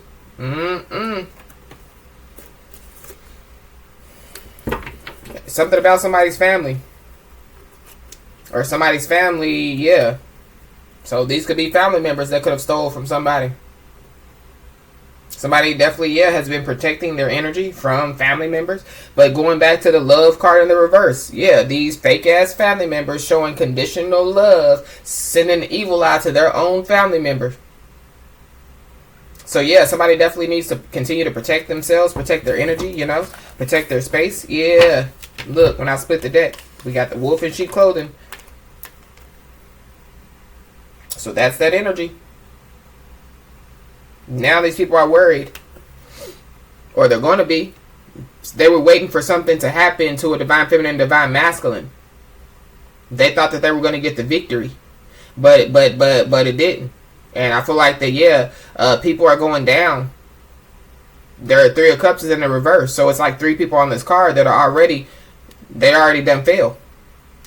something about somebody's family. Or somebody's family, yeah. So these could be family members that could have stole from somebody. Somebody definitely, yeah, has been protecting their energy from family members. But going back to the love card in the reverse, yeah, these fake-ass family members showing conditional love, sending evil out to their own family members. So, yeah, somebody definitely needs to continue to protect themselves, protect their energy, you know, protect their space. Yeah, look, when I split the deck, we got the wolf in sheep clothing. So that's that energy. Now these people are worried. Or they're going to be. They were waiting for something to happen to a divine feminine, divine masculine. They thought that they were going to get the victory. But it didn't. And I feel like that, yeah, people are going down. There are 3 of Cups in the reverse. So it's like 3 people on this card that are already done fail.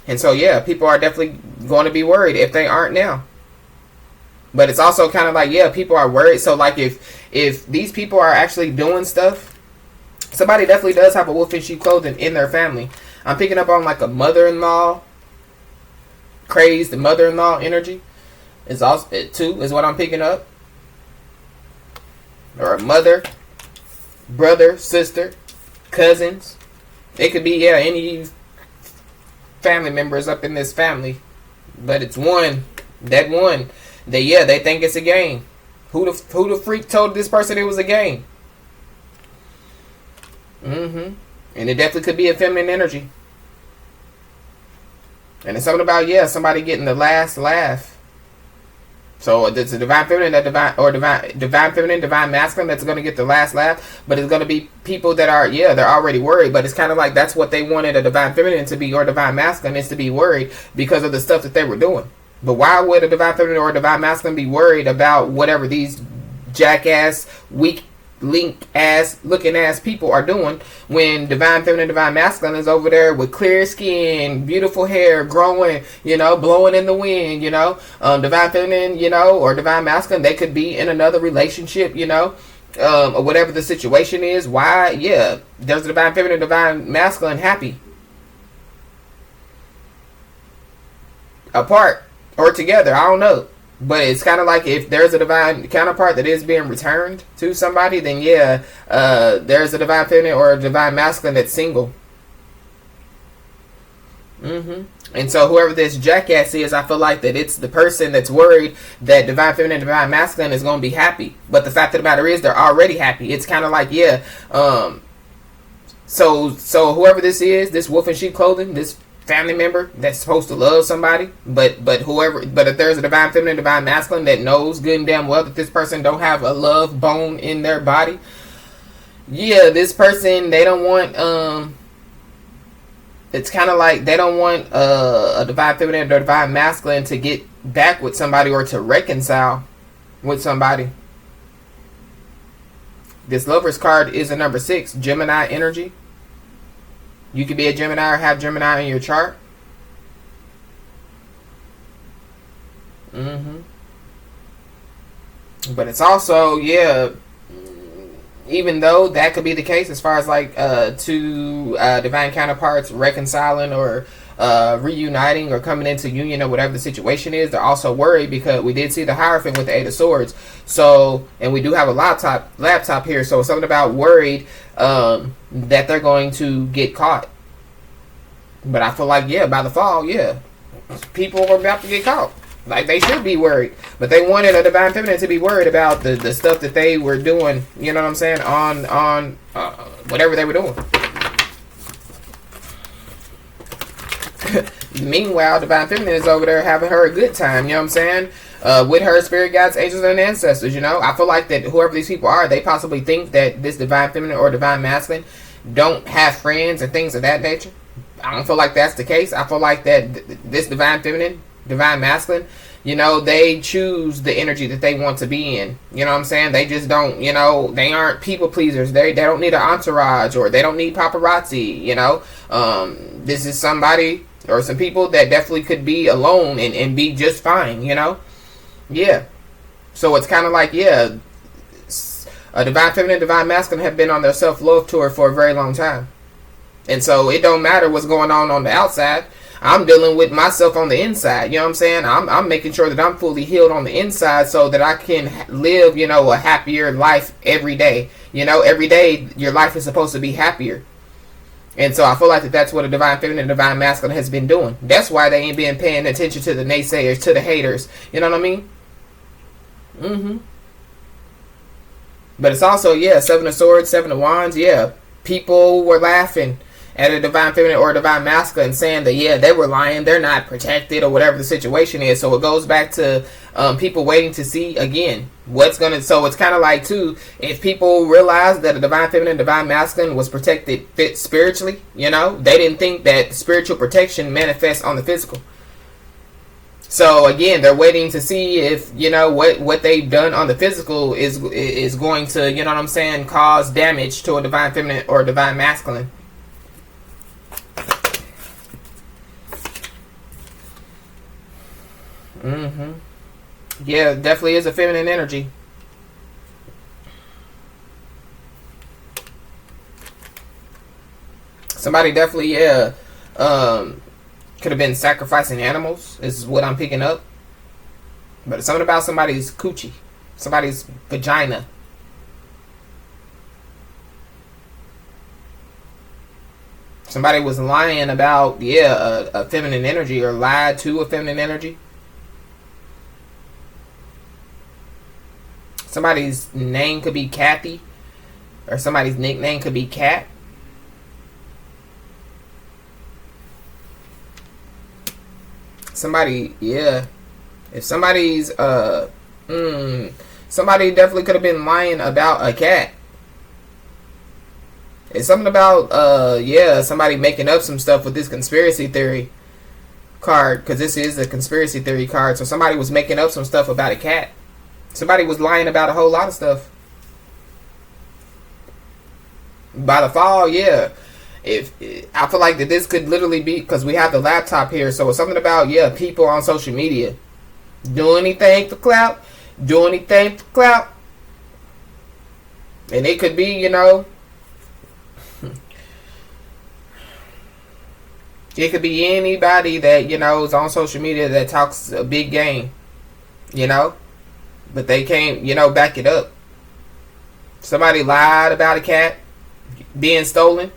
And so, yeah, people are definitely going to be worried if they aren't now. But it's also kind of like, yeah, people are worried. So, like, if these people are actually doing stuff, somebody definitely does have a wolf in sheep clothing in their family. I'm picking up on, like, a mother-in-law, crazed mother-in-law energy. is also two is what I'm picking up. Or a mother, brother, sister, cousins. It could be any family members up in this family, but it's one. That one. They think it's a game. Who the freak told this person it was a game? And it definitely could be a feminine energy. And it's something about somebody getting the last laugh. So it's a divine feminine, divine feminine, divine masculine that's going to get the last laugh. But it's going to be people that are they're already worried. But it's kind of like that's what they wanted a divine feminine to be, or divine masculine is to be worried because of the stuff that they were doing. But why would a divine feminine or a divine masculine be worried about whatever these jackass, weak link ass looking ass people are doing when divine feminine, divine masculine is over there with clear skin, beautiful hair, growing, blowing in the wind, divine feminine, or divine masculine, they could be in another relationship, or whatever the situation is. Why? There's the divine feminine, divine masculine happy, apart or together, I don't know. But it's kind of like if there's a divine counterpart that is being returned to somebody, then there's a divine feminine or a divine masculine that's single. And so whoever this jackass is, I feel like that it's the person that's worried that divine feminine and divine masculine is going to be happy. But the fact of the matter is they're already happy. It's kind of like, so whoever this is, this wolf in sheep clothing, this family member that's supposed to love somebody, but if there's a divine feminine, divine masculine that knows good and damn well that this person don't have a love bone in their body, this person, they don't want it's kind of like they don't want a divine feminine or divine masculine to get back with somebody or to reconcile with somebody. This Lovers card is a number 6, Gemini energy. You could be a Gemini or have Gemini in your chart. But it's also, even though that could be the case as far as like two divine counterparts reconciling or reuniting or coming into union or whatever the situation is, they're also worried because we did see the Hierophant with the 8 of Swords. So, and we do have a laptop here, so something about worried that they're going to get caught. But I feel like, by the fall, people are about to get caught. Like, they should be worried. But they wanted a divine feminine to be worried about the stuff that they were doing, you know what I'm saying, on whatever they were doing. Meanwhile, divine feminine is over there having her a good time, you know what I'm saying, with her spirit guides, angels, and ancestors. I feel like that whoever these people are, they possibly think that this divine feminine or divine masculine don't have friends and things of that nature. I don't feel like that's the case. I feel like that this divine feminine, divine masculine, they choose the energy that they want to be in. You know what I'm saying? They just don't, they aren't people pleasers. They don't need an entourage, or they don't need paparazzi, This is somebody or some people that definitely could be alone and be just fine, So it's kind of like, a divine feminine, divine masculine have been on their self-love tour for a very long time. And so it don't matter what's going on the outside. I'm dealing with myself on the inside. You know what I'm saying? I'm making sure that I'm fully healed on the inside so that I can live, a happier life every day. Every day your life is supposed to be happier. And so I feel like that's what a divine feminine and divine masculine has been doing. That's why they ain't been paying attention to the naysayers, to the haters. You know what I mean? But it's also, 7 of Swords, 7 of Wands. People were laughing at a divine feminine or a divine masculine, saying that they were lying, they're not protected, or whatever the situation is. So it goes back to people waiting to see again what's gonna. So it's kind of like too, if people realize that a divine feminine, divine masculine was protected spiritually, they didn't think that spiritual protection manifests on the physical. So again, they're waiting to see if what they've done on the physical is going to cause damage to a divine feminine or a divine masculine. Yeah, definitely is a feminine energy. Somebody definitely could have been sacrificing animals, is what I'm picking up. But it's something about somebody's coochie, somebody's vagina. Somebody was lying about, a feminine energy, or lied to a feminine energy. Somebody's name could be Kathy, or somebody's nickname could be Cat. Somebody, if somebody's, somebody definitely could have been lying about a cat. It's something about, somebody making up some stuff with this conspiracy theory card, because this is a conspiracy theory card. So somebody was making up some stuff about a cat. Somebody was lying about a whole lot of stuff. By the fall, if I feel like that this could literally be, because we have the laptop here, so it's something about people on social media do anything for clout, and it could be, it could be anybody that is on social media that talks a big game, but they can't back it up. Somebody lied about a cat being stolen.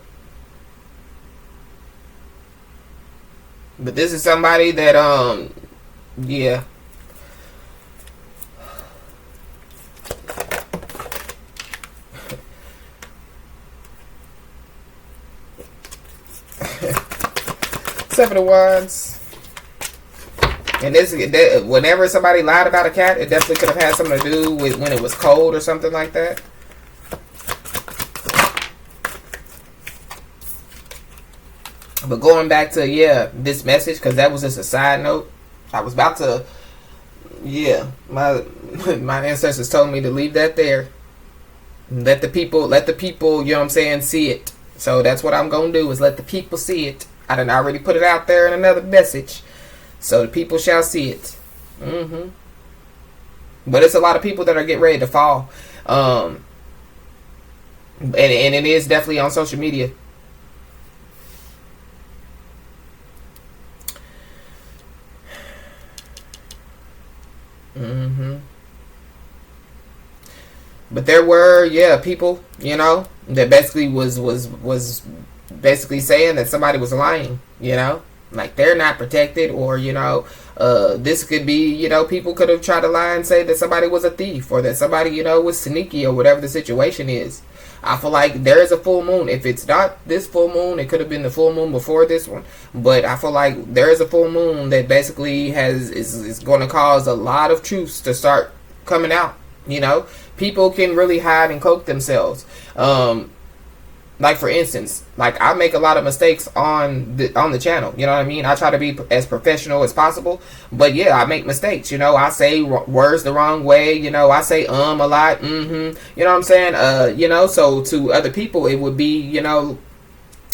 But this is somebody that, 7 of Wands. And whenever somebody lied about a cat, it definitely could have had something to do with when it was cold or something like that. But going back to, this message, because that was just a side note. I was about to, my ancestors told me to leave that there. Let the people, see it. So that's what I'm going to do, is let the people see it. I done already put it out there in another message. So the people shall see it. But it's a lot of people that are getting ready to fall. And it is definitely on social media. But there were people that basically was basically saying that somebody was lying, like they're not protected, or this could be people could have tried to lie and say that somebody was a thief, or that somebody was sneaky, or whatever the situation is. I feel like there is a full moon. If it's not this full moon, it could have been the full moon before this one. But I feel like there is a full moon that basically is going to cause a lot of truths to start coming out. People can really hide and cloak themselves. Like for instance, like I make a lot of mistakes on the channel. You know what I mean? I try to be as professional as possible, but I make mistakes. I say words the wrong way. I say a lot. You know what I'm saying? So to other people it would be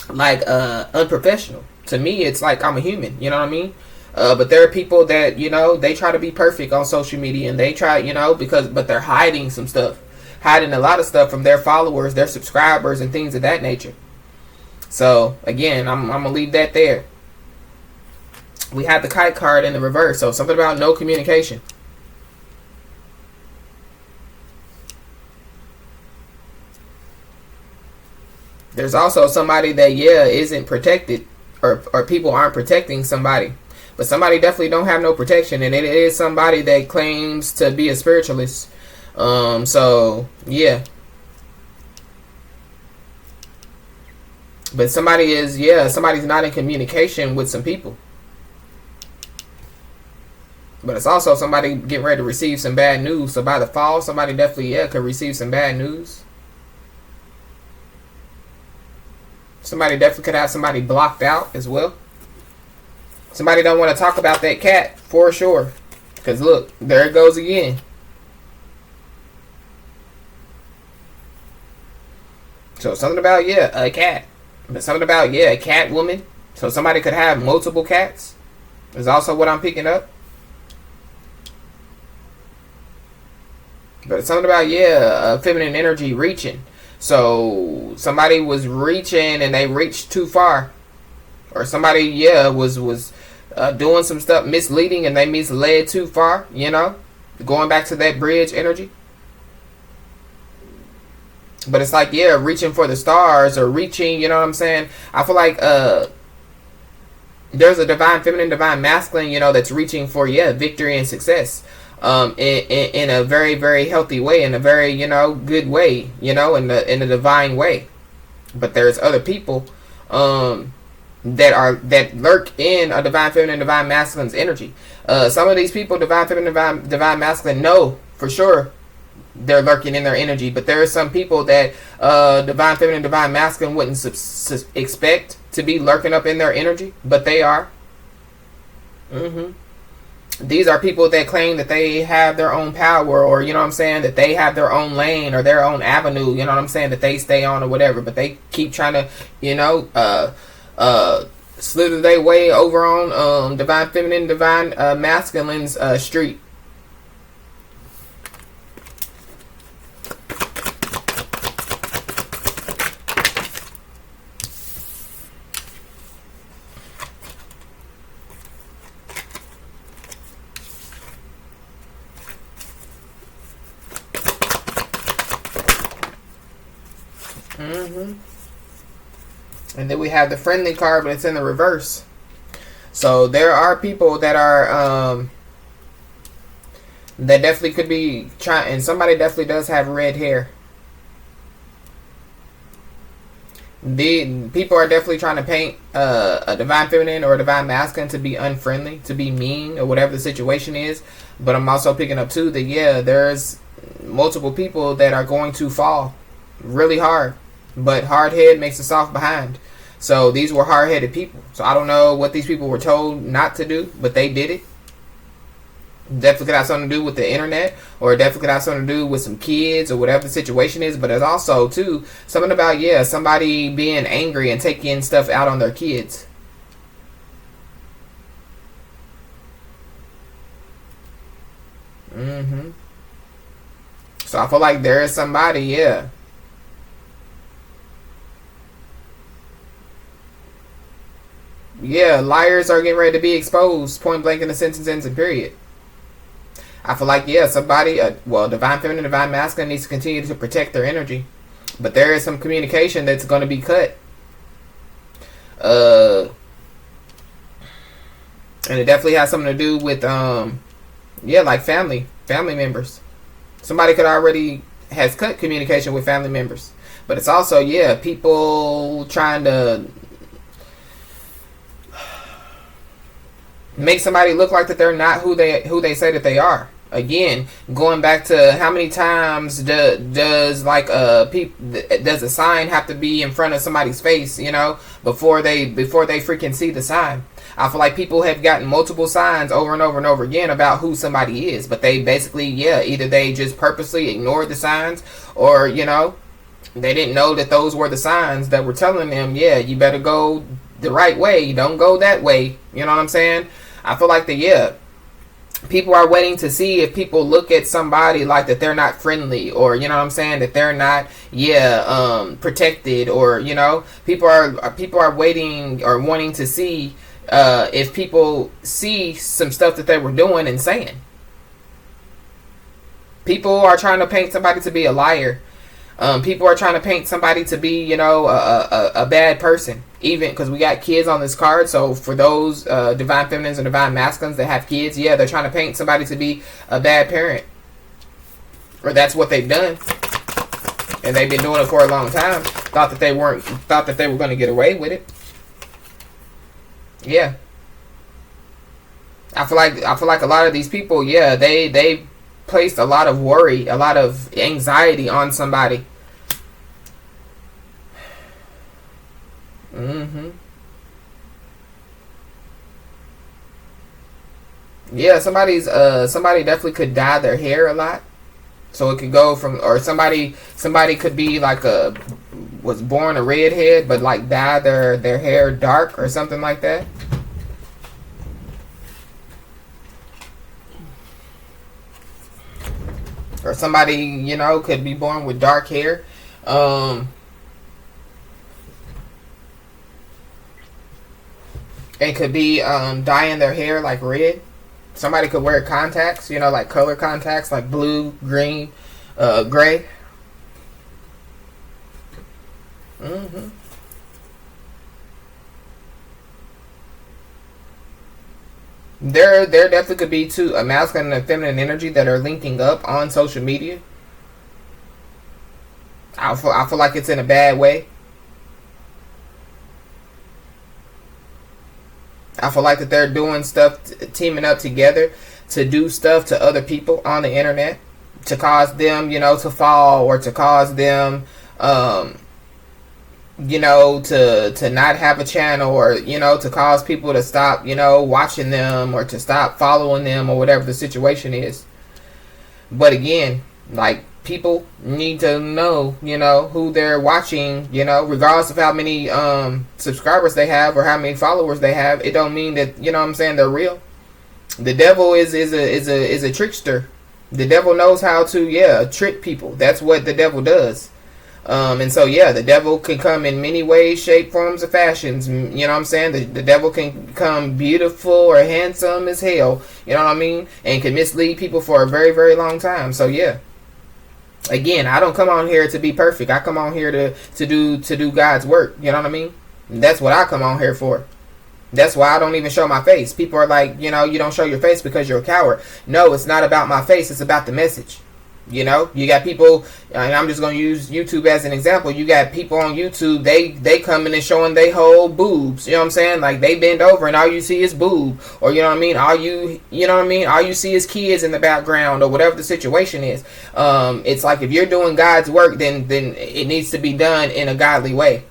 like unprofessional. To me, it's like I'm a human. You know what I mean? But there are people that they try to be perfect on social media, and they try but they're hiding some stuff. Hiding a lot of stuff from their followers, their subscribers, and things of that nature. So again, I'm gonna leave that there. We have the kite card in the reverse, so something about no communication. There's also somebody that isn't protected, or people aren't protecting somebody, but somebody definitely don't have no protection, and it is somebody that claims to be a spiritualist. So but somebody's not in communication with some people. But it's also somebody getting ready to receive some bad news. So by the fall, somebody definitely could receive some bad news. Somebody definitely could have somebody blocked out as well. Somebody don't want to talk about that cat for sure. Because look, there it goes again. So something about a cat, but something about a cat woman. So somebody could have multiple cats. Is also what I'm picking up. But it's something about feminine energy reaching. So somebody was reaching and they reached too far, or somebody was doing some stuff misleading and they misled too far. Going back to that bridge energy. But it's like, yeah, reaching for the stars or reaching, you know what I'm saying? I feel like there's a divine feminine, divine masculine, you know, that's reaching for, yeah, victory and success. In a very, very healthy way, in a very, you know, good way, you know, in a divine way. But there's other people that lurk in a divine feminine, divine masculine's energy. Some of these people, divine feminine, divine masculine, know for sure they're lurking in their energy. But there are some people that divine feminine, divine masculine wouldn't expect to be lurking up in their energy, but they are. These are people that claim that they have their own power, or, you know what I'm saying, that they have their own lane or their own avenue, you know what I'm saying, that they stay on or whatever. But they keep trying to, you know, slither their way over on divine feminine, divine masculine's street. And then we have the friendly card, but it's in the reverse. So there are people that are that definitely could be trying, and somebody definitely does have red hair. The people are definitely trying to paint a divine feminine or a divine masculine to be unfriendly, to be mean, or whatever the situation is. But I'm also picking up too that, yeah, there's multiple people that are going to fall really hard. But hard head makes a soft behind. So these were hard-headed people. So I don't know what these people were told not to do, but they did it. Definitely could have something to do with the internet, or definitely could have something to do with some kids, or whatever the situation is. But there's also too something about, yeah, somebody being angry and taking stuff out on their kids. So I feel like there is somebody, yeah. Yeah, liars are getting ready to be exposed, point blank, in the sentence ends and period. I feel like, yeah, somebody, well, divine feminine, divine masculine needs to continue to protect their energy. But there is some communication that's going to be cut. And it definitely has something to do with, yeah, like family members. Somebody could already has cut communication with family members. But it's also, yeah, people trying to make somebody look like that they're not who they say that they are. Again, going back to how many times does a sign have to be in front of somebody's face, you know, before they freaking see the sign? I feel like people have gotten multiple signs over and over and over again about who somebody is, but they basically, yeah, either they just purposely ignored the signs, or, you know, they didn't know that those were the signs that were telling them, yeah, you better go the right way, don't go that way. You know what I'm saying? I feel like people are waiting to see if people look at somebody like that they're not friendly, or, you know what I'm saying, that they're not, protected, or, you know, people are waiting or wanting to see if people see some stuff that they were doing and saying. People are trying to paint somebody to be a liar. People are trying to paint somebody to be, you know, a bad person. Even because we got kids on this card. So for those divine feminines and divine masculines that have kids, yeah, they're trying to paint somebody to be a bad parent. Or that's what they've done. And they've been doing it for a long time. Thought that they were going to get away with it. Yeah. I feel like a lot of these people, yeah, they placed a lot of worry, a lot of anxiety on somebody. Yeah, somebody definitely could dye their hair a lot. So it could go from, or somebody could be like was born a redhead, but like dye their hair dark or something like that. Or somebody, you know, could be born with dark hair. And could be dyeing their hair like red. Somebody could wear contacts, like color contacts, like blue, green, gray. Mm-hmm. There definitely could be two, a masculine and a feminine energy that are linking up on social media. I feel like it's in a bad way. I feel like that they're doing stuff, teaming up together to do stuff to other people on the internet to cause them, to fall, or to cause them, to not have a channel, or, to cause people to stop, watching them, or to stop following them, or whatever the situation is. But again, like, people need to know, who they're watching, regardless of how many subscribers they have or how many followers they have. It don't mean that, they're real. The devil is a trickster. The devil knows how to, trick people. That's what the devil does. And so, the devil can come in many ways, shape, forms, or fashions. The devil can come beautiful or handsome as hell, and can mislead people for a very, very long time. So, again, I don't come on here to be perfect. I come on here to do God's work. You know what I mean? And that's what I come on here for. That's why I don't even show my face. People are like, you don't show your face because you're a coward. No, it's not about my face. It's about the message. You got people, and I'm just going to use YouTube as an example. You got people on YouTube, they come in and showing they whole boobs. You know what I'm saying? Like, they bend over and all you see is boob. Or, all you see is kids in the background, or whatever the situation is. It's like, if you're doing God's work, then it needs to be done in a godly way.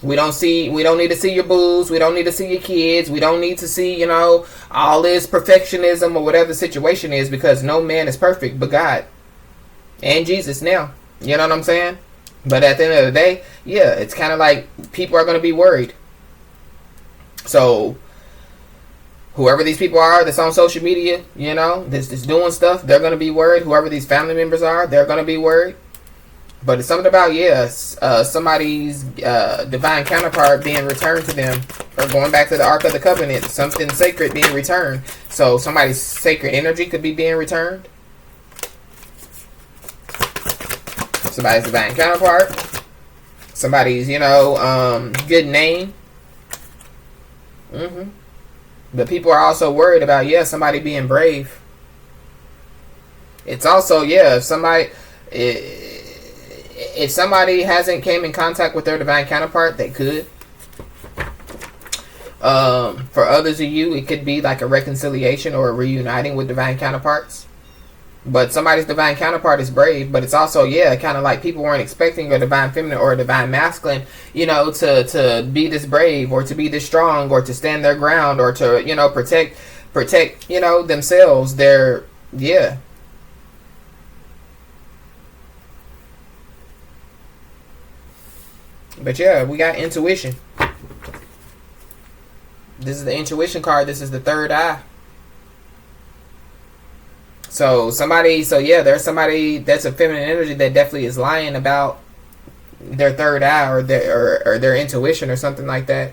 We don't need to see your boobs. We don't need to see your kids. We don't need to see, all this perfectionism or whatever the situation is, because no man is perfect but God. And Jesus now. You know what I'm saying? But at the end of the day, it's kind of like people are going to be worried. So, whoever these people are that's on social media, that's doing stuff, they're going to be worried. Whoever these family members are, they're going to be worried. But it's something about, somebody's divine counterpart being returned to them, or going back to the Ark of the Covenant, something sacred being returned. So, somebody's sacred energy could be being returned. Somebody's divine counterpart. Somebody's, good name. But people are also worried about, somebody being brave. It's also, if somebody hasn't came in contact with their divine counterpart, they could. For others of you, it could be like a reconciliation or a reuniting with divine counterparts. But somebody's divine counterpart is brave, but it's also, kind of like people weren't expecting a divine feminine or a divine masculine, to be this brave, or to be this strong, or to stand their ground, or to, protect, themselves. But we got intuition. This is the intuition card. This is the third eye. There's somebody that's a feminine energy that definitely is lying about their third eye, or their intuition, or something like that.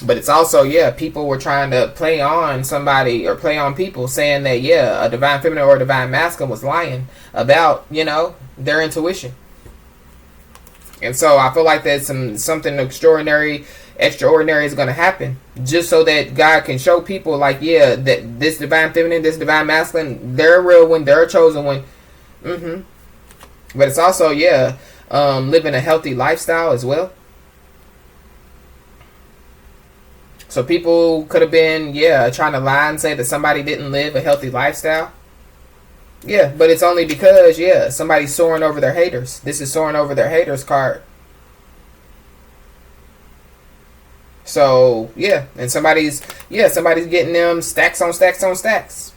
But it's also, people were trying to play on somebody, or play on people, saying that, a divine feminine or a divine masculine was lying about, their intuition. And so I feel like there's something extraordinary is going to happen, just so that God can show people, like, that this divine feminine, this divine masculine, they're a real one, they're a chosen one. But it's also, living a healthy lifestyle as well. So people could have been, trying to lie and say that somebody didn't live a healthy lifestyle. But it's only because, somebody's soaring over their haters. This is soaring over their haters card. So, and somebody's getting them stacks on stacks on stacks.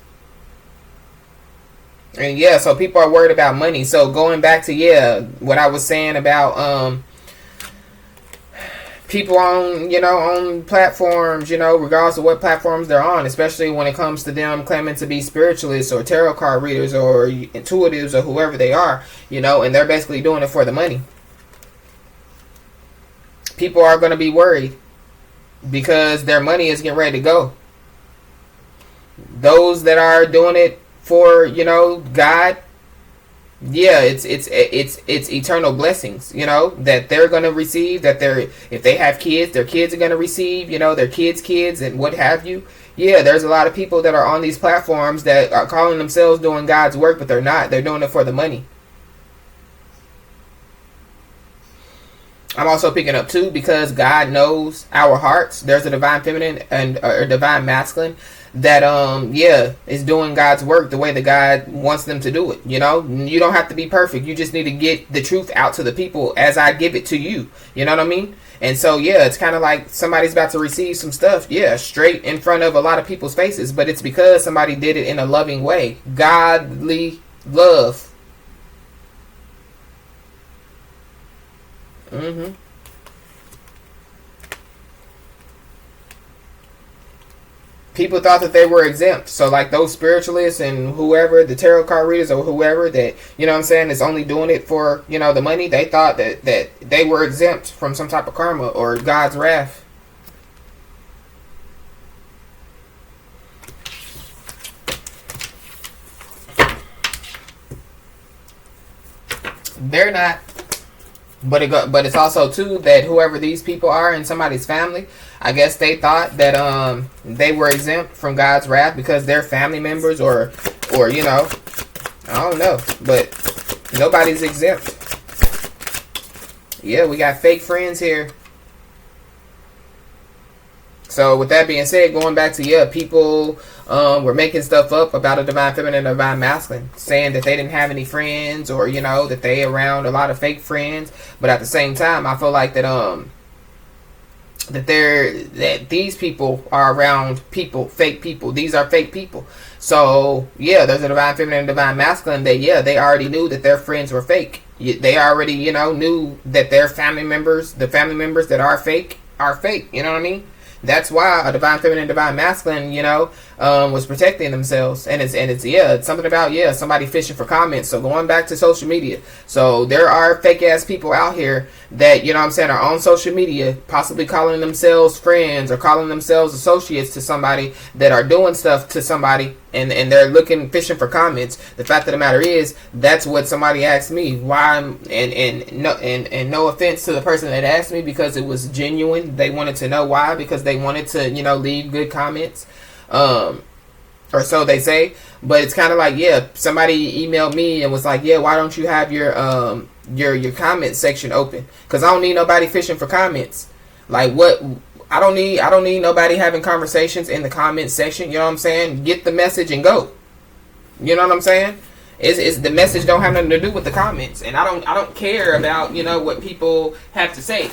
And so people are worried about money. So going back to, what I was saying about, people on platforms, regardless of what platforms they're on, especially when it comes to them claiming to be spiritualists or tarot card readers or intuitives or whoever they are, and they're basically doing it for the money. People are going to be worried because their money is getting ready to go. those that are doing it for, you know, God, yeah, it's eternal blessings, you know, that they're gonna receive. That they're, if they have kids, their kids are gonna receive, you know, their kids and what have you. Yeah, there's a lot of people that are on these platforms that are calling themselves doing God's work, but they're not. They're doing it for the money. I'm also picking up too, because God knows our hearts. There's a divine feminine and a divine masculine that yeah, is doing God's work the way that God wants them to do it. You know, you don't have to be perfect. You just need to get the truth out to the people as I give it to you. You know what I mean? And so yeah, it's kind of like somebody's about to receive some stuff, yeah, straight in front of a lot of people's faces, but it's because somebody did it in a loving way. Godly love. People thought that they were exempt. So like those spiritualists and whoever, the tarot card readers or whoever that, you know what I'm saying, is only doing it for, you know, the money, they thought that they were exempt from some type of karma or God's wrath. They're not. But it's also too that whoever these people are in somebody's family, I guess they thought that they were exempt from God's wrath because they're family members or you know, I don't know, but nobody's exempt. Yeah, we got fake friends here. So with that being said, going back to, yeah, people were making stuff up about a divine feminine and a divine masculine, saying that they didn't have any friends, or, you know, that they around a lot of fake friends. But at the same time, I feel like that that these people are around people, fake people. These are fake people. So yeah, there's a divine feminine and divine masculine that, yeah, they already knew that their friends were fake. They already, you know, knew that their family members, the family members that are fake, you know what I mean? That's why a divine feminine and divine masculine, you know, was protecting themselves. And it's yeah, it's something about, yeah, somebody fishing for comments. So going back to social media. So there are fake ass people out here that, you know what I'm saying, are on social media, possibly calling themselves friends or calling themselves associates to somebody that are doing stuff to somebody, and they're fishing for comments. The fact of the matter is, that's what somebody asked me. Why? And no offense to the person that asked me, because it was genuine. They wanted to know why, because they wanted to, you know, leave good comments. Or so they say. But it's kind of like, yeah, somebody emailed me and was like, yeah, why don't you have your comment section open? Because I don't need nobody fishing for comments. Like, what? I don't need nobody having conversations in the comment section. You know what I'm saying? Get the message and go. You know what I'm saying? It's the message don't have nothing to do with the comments. And I don't care about, you know, what people have to say.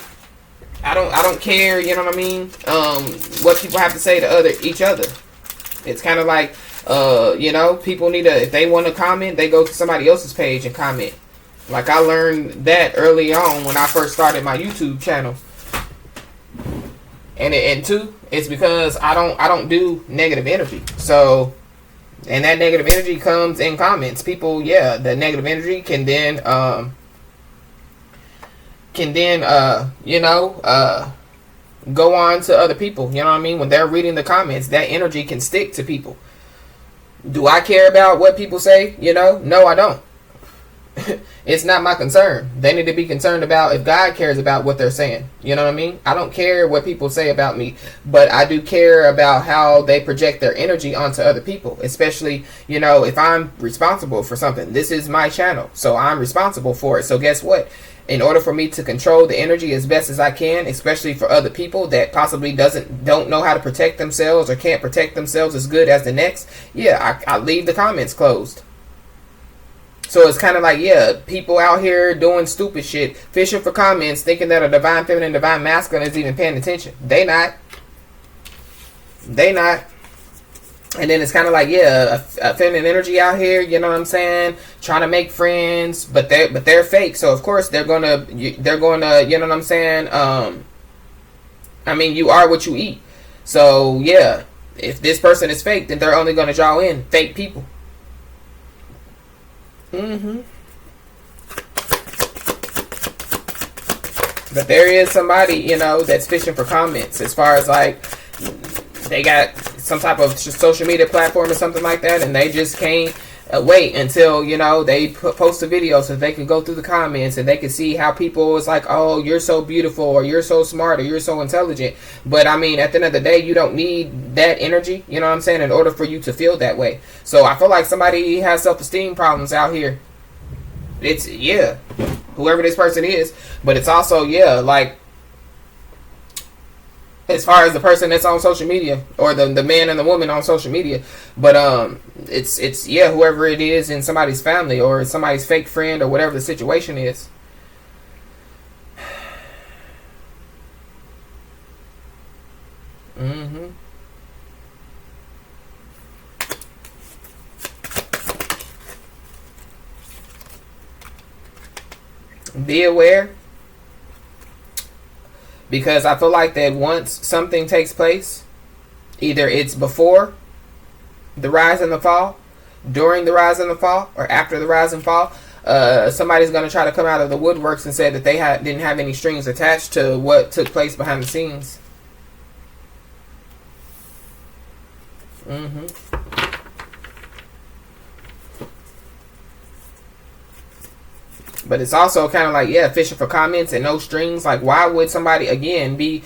I don't care, you know what I mean? What people have to say to each other. It's kind of like, you know, people need to, if they want to comment, they go to somebody else's page and comment. Like, I learned that early on when I first started my YouTube channel. And two, it's because I don't do negative energy. So, and that negative energy comes in comments. People, yeah, the negative energy can then you know, go on to other people. You know what I mean? When they're reading the comments, that energy can stick to people. Do I care about what people say? You know? No, I don't. It's not my concern. They need to be concerned about if God cares about what they're saying. You know what I mean? I don't care what people say about me, but I do care about how they project their energy onto other people. Especially, you know, if I'm responsible for something. This is my channel, so I'm responsible for it. So guess what? In order for me to control the energy as best as I can, especially for other people that possibly don't know how to protect themselves or can't protect themselves as good as the next, yeah, I leave the comments closed. So it's kind of like, yeah, people out here doing stupid shit, fishing for comments, thinking that a divine feminine, divine masculine is even paying attention. They not. And then it's kind of like, yeah, a feminine energy out here, you know what I'm saying, trying to make friends, but they're fake. So of course they're gonna, you know what I'm saying. I mean, you are what you eat. So yeah, if this person is fake, then they're only gonna draw in fake people. But there is somebody, you know, that's fishing for comments. As far as like, they got some type of social media platform or something like that, and they just can't wait until, you know, they post a video so they can go through the comments and they can see how people is like, oh, you're so beautiful, or you're so smart, or you're so intelligent. But I mean, at the end of the day, you don't need that energy, you know what I'm saying, in order for you to feel that way. So I feel like somebody has self-esteem problems out here. It's, yeah, whoever this person is. But it's also, yeah, like, as far as the person that's on social media, or the man and the woman on social media. But it's yeah, whoever it is in somebody's family or somebody's fake friend or whatever the situation is. Be aware, because I feel like that once something takes place, either it's before the rise and the fall, during the rise and the fall, or after the rise and fall, somebody's going to try to come out of the woodworks and say that they didn't have any strings attached to what took place behind the scenes. But it's also kind of like, yeah, fishing for comments and no strings. Like, why would somebody, again, be...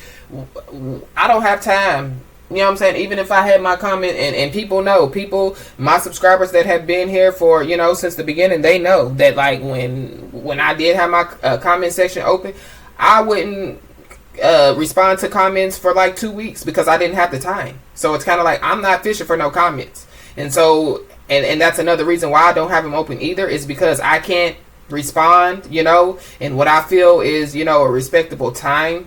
I don't have time. You know what I'm saying? Even if I had my comment, and people know, my subscribers that have been here for, you know, since the beginning, they know that, like, when I did have my comment section open, I wouldn't respond to comments for like 2 weeks because I didn't have the time. So it's kind of like, I'm not fishing for no comments. And so, and that's another reason why I don't have them open either, is because I can't respond, you know, and what I feel is, you know, a respectable time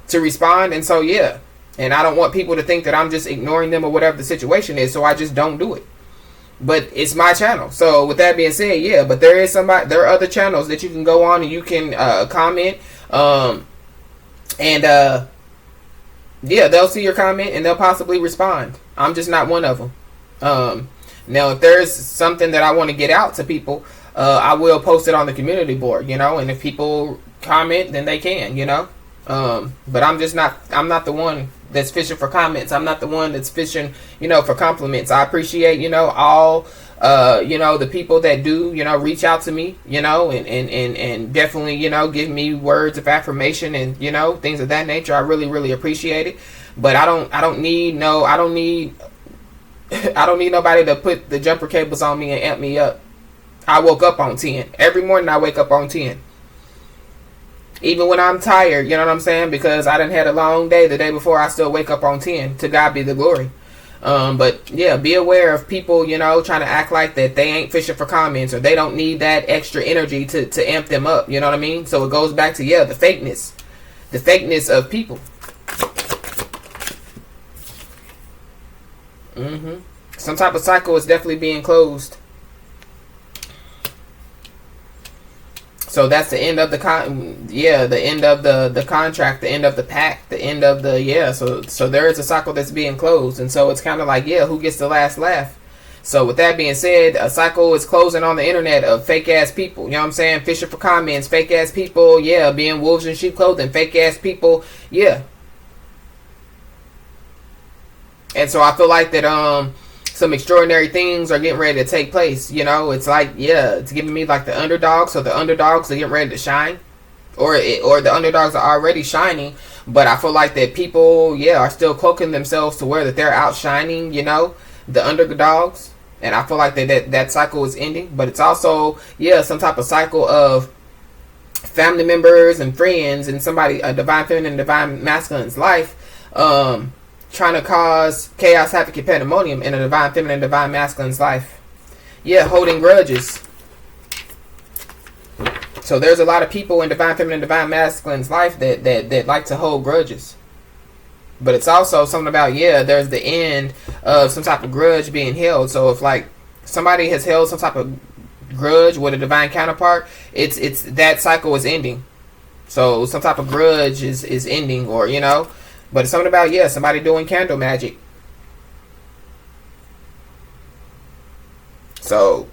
to respond. And so, yeah, and I don't want people to think that I'm just ignoring them or whatever the situation is, so I just don't do it. But it's my channel. So with that being said, yeah, but there are other channels that you can go on and you can comment, yeah, they'll see your comment and they'll possibly respond. I'm just not one of them. Now, if there's something that I want to get out to people, I will post it on the community board, you know, and if people comment, then they can, you know. But I'm not the one that's fishing for comments. I'm not the one that's fishing, you know, for compliments. I appreciate, you know, all, you know, the people that do, you know, reach out to me, you know, and definitely, you know, give me words of affirmation and, you know, things of that nature. I really, really appreciate it. But I don't need nobody to put the jumper cables on me and amp me up. I woke up on 10. Every morning I wake up on 10. Even when I'm tired, you know what I'm saying? Because I done had a long day the day before, I still wake up on 10. To God be the glory. But yeah, be aware of people, you know, trying to act like that they ain't fishing for comments, or they don't need that extra energy to amp them up. You know what I mean? So it goes back to, yeah, the fakeness of people. Some type of cycle is definitely being closed. So that's the end of the the end of the contract, the end of the pact, the end of the, so there is a cycle that's being closed. And so it's kind of like, yeah, who gets the last laugh? So with that being said, a cycle is closing on the internet of fake ass people, you know what I'm saying, fishing for comments, fake ass people, yeah, being wolves in sheep clothing, fake ass people, yeah. And so I feel like that some extraordinary things are getting ready to take place. You know, it's like, yeah, it's giving me like the underdog. So the underdogs are getting ready to shine, or the underdogs are already shining. But I feel like that people, yeah, are still cloaking themselves to where that they're outshining, you know, the underdogs. And I feel like that cycle is ending. But it's also, yeah, some type of cycle of family members and friends and somebody, a divine feminine, divine masculine's life, trying to cause chaos, havoc, and pandemonium in a divine feminine, divine masculine's life. Yeah, holding grudges. So there's a lot of people in divine feminine, divine masculine's life that like to hold grudges. But it's also something about, yeah, there's the end of some type of grudge being held. So if like somebody has held some type of grudge with a divine counterpart, it's that cycle is ending. So some type of grudge is ending, or, you know. But it's something about, yeah, somebody doing candle magic. So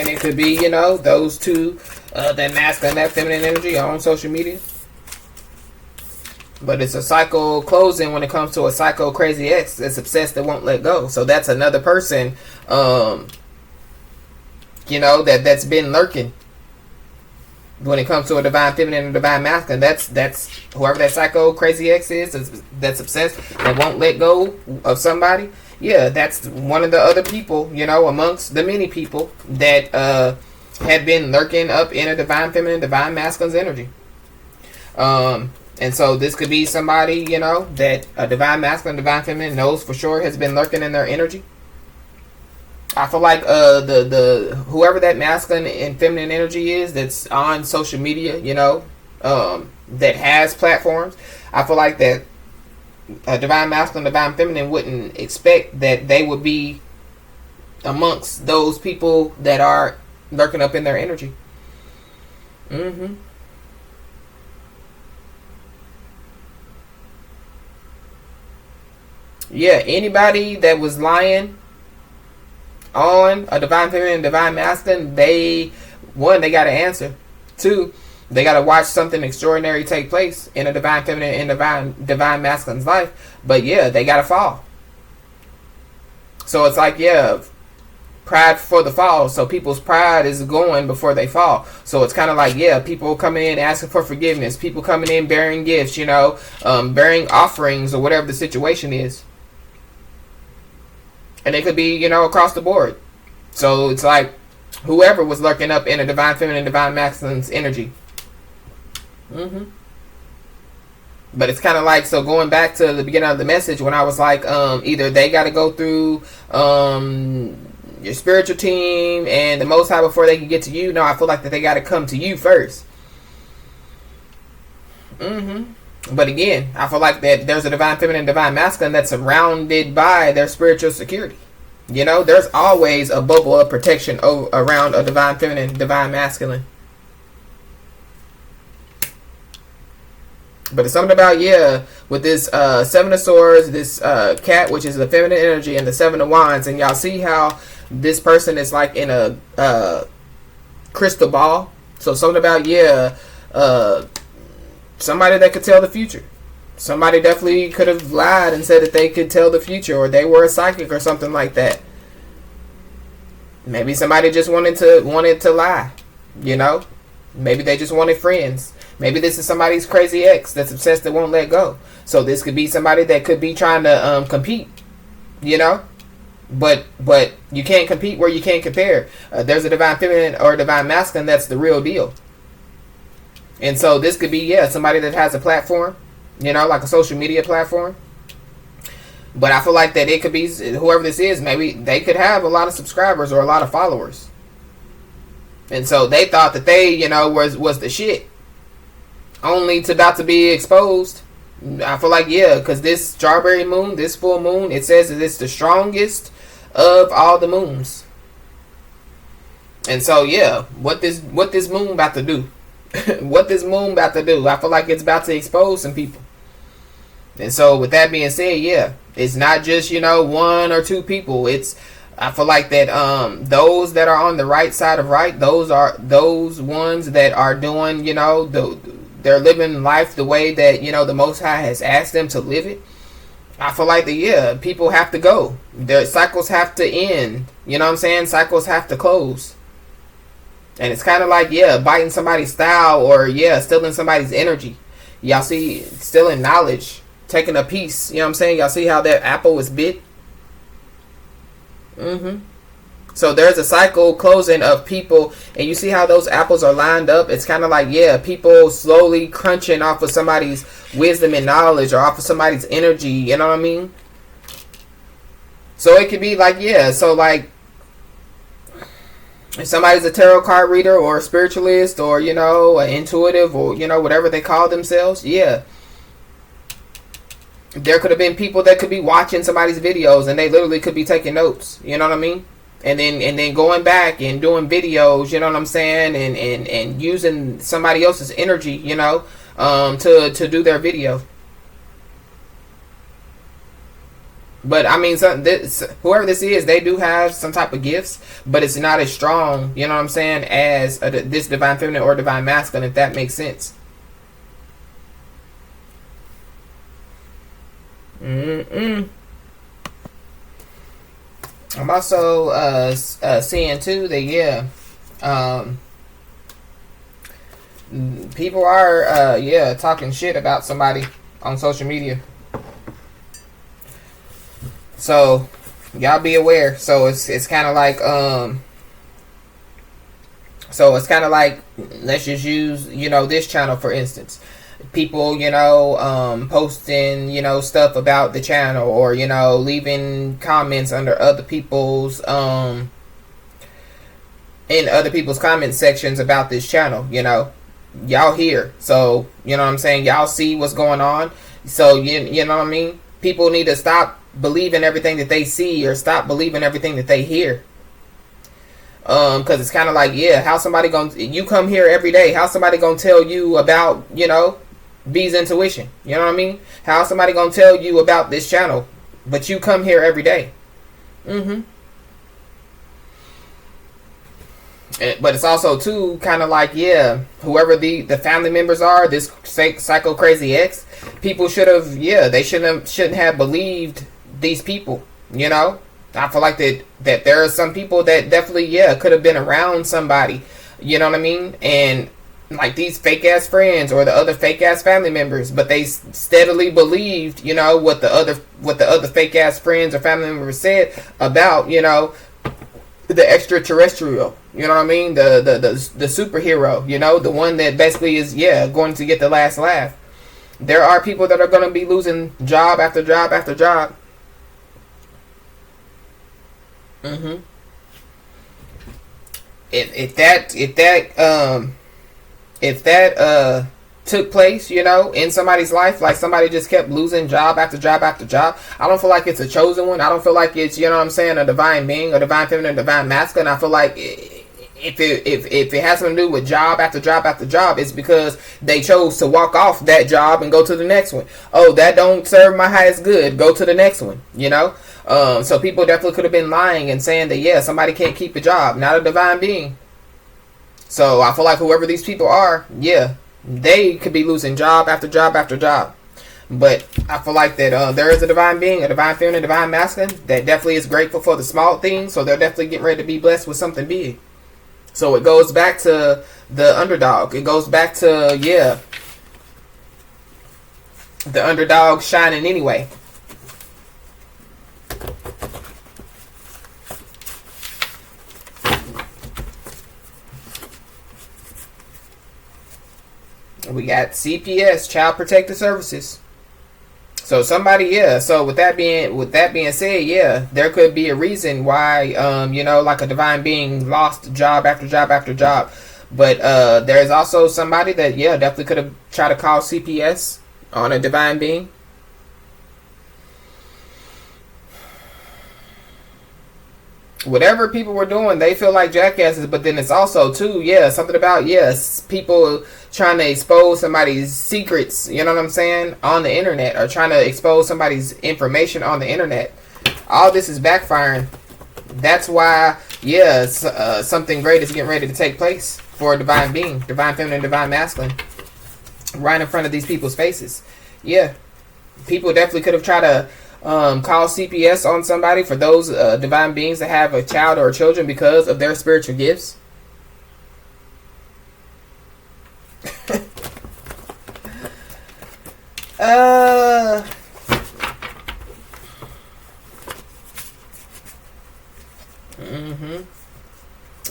And it could be, you know, those two, that masculine, that feminine energy on social media. But it's a cycle closing when it comes to a psycho crazy ex that's obsessed that won't let go. So that's another person, you know, that's been lurking. When it comes to a divine feminine and divine masculine, that's whoever that psycho crazy ex is that's obsessed and won't let go of somebody. Yeah, that's one of the other people, you know, amongst the many people that have been lurking up in a divine feminine, divine masculine's energy. And so this could be somebody, you know, that a divine masculine, divine feminine knows for sure has been lurking in their energy. I feel like the whoever that masculine and feminine energy is that's on social media, you know, that has platforms, I feel like that a divine masculine, divine feminine wouldn't expect that they would be amongst those people that are lurking up in their energy. Yeah, anybody that was lying on a divine feminine and divine masculine, they got to answer. Two, they got to watch something extraordinary take place in a divine feminine and divine masculine's life. But yeah, they got to fall. So it's like, yeah, pride for the fall. So people's pride is going before they fall. So it's kind of like, yeah, people coming in asking for forgiveness, people coming in bearing gifts, you know, bearing offerings or whatever the situation is. And it could be, you know, across the board. So it's like whoever was lurking up in a divine feminine, divine masculine's energy. But it's kind of like, so going back to the beginning of the message when I was like, either they got to go through your spiritual team and the Most High before they can get to you. No, I feel like that they got to come to you first. But again, I feel like that there's a divine feminine, divine masculine that's surrounded by their spiritual security. You know, there's always a bubble of protection around a divine feminine, divine masculine. But it's something about, yeah, with this Seven of Swords, this cat, which is the feminine energy, and the Seven of Wands. And y'all see how this person is like in a crystal ball. So something about, yeah, somebody that could tell the future. Somebody definitely could have lied and said that they could tell the future, or they were a psychic or something like that. Maybe somebody just wanted to lie, you know? Maybe they just wanted friends. Maybe this is somebody's crazy ex that's obsessed that won't let go. So this could be somebody that could be trying to compete, you know? But you can't compete where you can't compare. There's a divine feminine or a divine masculine that's the real deal. And so this could be, yeah, somebody that has a platform, you know, like a social media platform. But I feel like that it could be, whoever this is, maybe they could have a lot of subscribers or a lot of followers. And so they thought that they, you know, was the shit. Only to about to be exposed. I feel like, yeah, because this strawberry moon, this full moon, it says that it's the strongest of all the moons. And so, yeah, what this moon about to do? What this moon about to do? I feel like it's about to expose some people. And so with that being said, yeah, it's not just, you know, one or two people. I feel like that those that are on the right side of right, those are those ones that are doing, you know, they're living life the way that, you know, the Most High has asked them to live it. I feel like that, yeah, people have to go. Their cycles have to end. You know what I'm saying? Cycles have to close. And it's kind of like, yeah, biting somebody's style, or, yeah, stealing somebody's energy. Y'all see, stealing knowledge, taking a piece. You know what I'm saying? Y'all see how that apple is bit? So there's a cycle closing of people, and you see how those apples are lined up? It's kind of like, yeah, people slowly crunching off of somebody's wisdom and knowledge, or off of somebody's energy. You know what I mean? So it could be like, yeah, so like, if somebody's a tarot card reader or a spiritualist or, you know, an intuitive or, you know, whatever they call themselves, yeah. There could have been people that could be watching somebody's videos and they literally could be taking notes. You know what I mean? And then going back and doing videos, you know what I'm saying? And using somebody else's energy, you know, to do their video. But I mean, whoever this is, they do have some type of gifts, but it's not as strong, you know what I'm saying, as this divine feminine or divine masculine, if that makes sense. I'm also seeing too that people are talking shit about somebody on social media. So y'all be aware. So it's kind of like let's just use this channel for instance. People posting stuff about the channel, or leaving comments under other people's in other people's comment sections about this channel. Y'all hear, so what I'm saying, y'all see what's going on. So you know what I mean. People need to stop believing everything that they see, or stop believing everything that they hear. Because it's kind of like, how somebody you come here every day, how somebody gonna tell you about B's intuition? You know what I mean? How somebody gonna tell you about this channel, but you come here every day? But it's also too kind of like, whoever the family members are, this psycho crazy ex, people should have, they shouldn't have believed these people. I feel like that there are some people that definitely could have been around somebody, you know what I mean, and like these fake ass friends or the other fake ass family members, but they steadily believed what the other fake ass friends or family members said about the extraterrestrial, you know what I mean, the superhero, the one that basically is going to get the last laugh. There are people that are going to be losing job after job after job. If that took place, in somebody's life, like somebody just kept losing job after job after job, I don't feel like it's a chosen one. I don't feel like it's, a divine being, a divine feminine, a divine masculine. I feel like if it has something to do with job after job after job, it's because they chose to walk off that job and go to the next one. Oh, that don't serve my highest good, go to the next one, so people definitely could have been lying and saying that somebody can't keep a job, not a divine being. So I feel like whoever these people are, they could be losing job after job after job. But I feel like that there is a divine being, a divine feminine, a divine masculine that definitely is grateful for the small things. So they're definitely getting ready to be blessed with something big. So it goes back to the underdog. It goes back to, the underdog shining anyway. We got CPS, Child Protective Services. So somebody, so with that being said, there could be a reason why, like a divine being lost job after job after job. But there's also somebody that, definitely could have tried to call CPS on a divine being. Whatever people were doing, they feel like jackasses. But then it's also too, something about people trying to expose somebody's secrets, you know what I'm saying, on the internet, or trying to expose somebody's information on the internet. All this is backfiring. That's why, something great is getting ready to take place for a divine being, divine feminine, divine masculine, right in front of these people's faces. People definitely could have tried to call CPS on somebody, for those divine beings that have a child or children because of their spiritual gifts.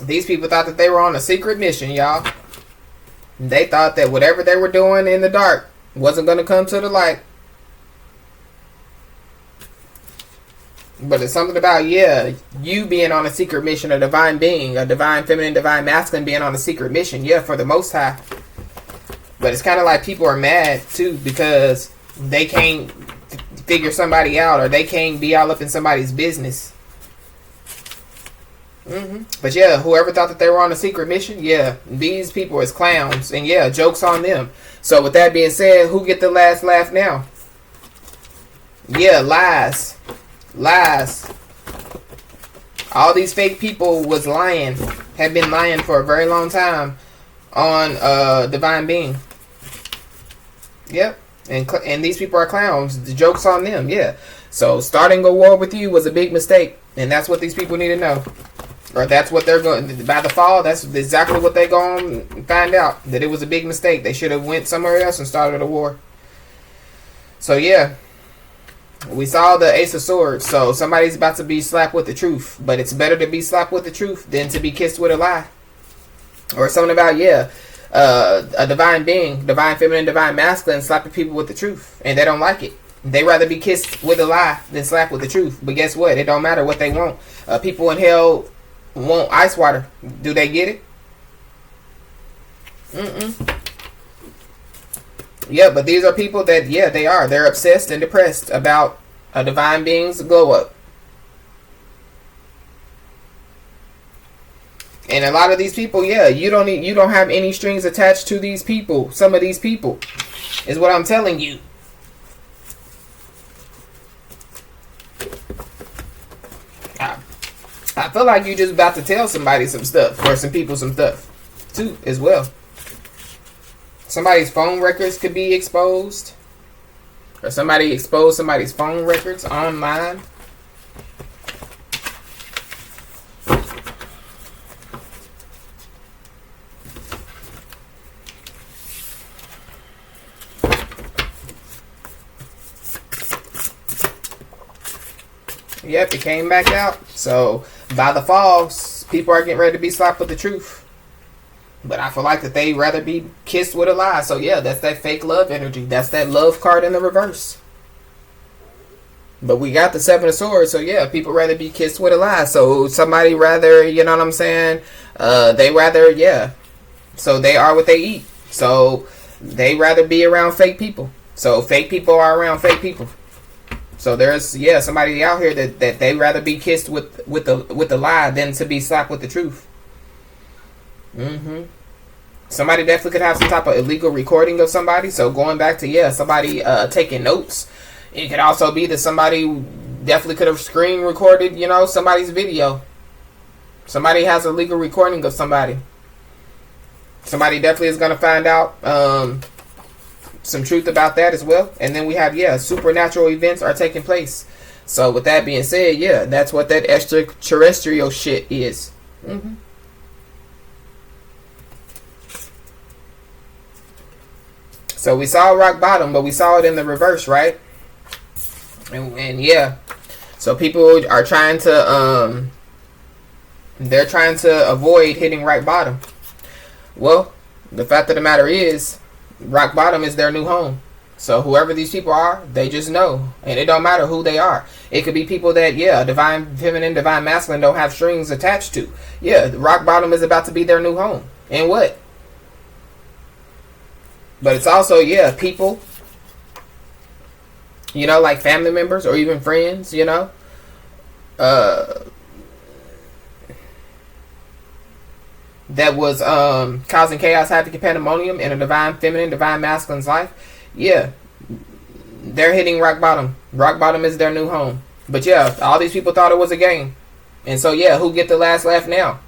These people thought that they were on a secret mission, y'all. They thought that whatever they were doing in the dark wasn't going to come to the light. But it's something about, you being on a secret mission, a divine being, a divine feminine, divine masculine being on a secret mission, for the Most High. But it's kind of like people are mad, too, because they can't figure somebody out, or they can't be all up in somebody's business. But whoever thought that they were on a secret mission, these people is clowns, and jokes on them. So with that being said, who get the last laugh now? Lies. Lies. All these fake people was lying, have been lying for a very long time on divine being. Yep. And these people are clowns. The joke's on them. Yeah. So starting a war with you was a big mistake, and that's what these people need to know. Or that's what they're going, by the fall, that's exactly what they're going to find out, that it was a big mistake. They should have went somewhere else and started a war. So yeah, we saw the Ace of Swords. So somebody's about to be slapped with the truth, but it's better to be slapped with the truth than to be kissed with a lie. Or something about, yeah, a divine being, divine feminine, divine masculine, slapping people with the truth, and they don't like it. They rather be kissed with a lie than slapped with the truth. But guess what? It don't matter what they want. People in hell want ice water. Do they get it? Yeah, but these are people that, yeah, they are. They're obsessed and depressed about a divine being's glow up. And a lot of these people, yeah, you don't have any strings attached to these people. Some of these people is what I'm telling you. I feel like you just about to tell somebody some stuff, or some people some stuff too as well. Somebody's phone records could be exposed, or somebody exposed somebody's phone records online. Yep, it came back out. So by the fall, people are getting ready to be slapped with the truth. But I feel like that they rather be kissed with a lie. So yeah, that's that fake love energy. That's that love card in the reverse. But we got the Seven of Swords. So yeah, people rather be kissed with a lie. So somebody rather, you know what I'm saying? They rather, yeah. So they are what they eat. So they rather be around fake people. So fake people are around fake people. So there's, yeah, somebody out here that they rather be kissed with the lie than to be slapped with the truth. Somebody definitely could have some type of illegal recording of somebody. So going back to, yeah, somebody taking notes. It could also be that somebody definitely could have screen recorded, you know, somebody's video. Somebody has a legal recording of somebody. Somebody definitely is going to find out some truth about that as well. And then we have, yeah, supernatural events are taking place. So with that being said, yeah, that's what that extraterrestrial shit is. So we saw rock bottom, but we saw it in the reverse, right? And yeah, so people are trying to they're trying to avoid hitting rock bottom. Well, the fact of the matter is, rock bottom is their new home. So whoever these people are, they just know. And it don't matter who they are. It could be people that, yeah, divine feminine, divine masculine don't have strings attached to. Yeah, rock bottom is about to be their new home. And what? But it's also, yeah, people, you know, like family members or even friends, you know. That was causing chaos, havoc, and pandemonium in a divine feminine, divine masculine's life. Yeah, they're hitting rock bottom. Rock bottom is their new home. But yeah, all these people thought it was a game. And so yeah, who get the last laugh now?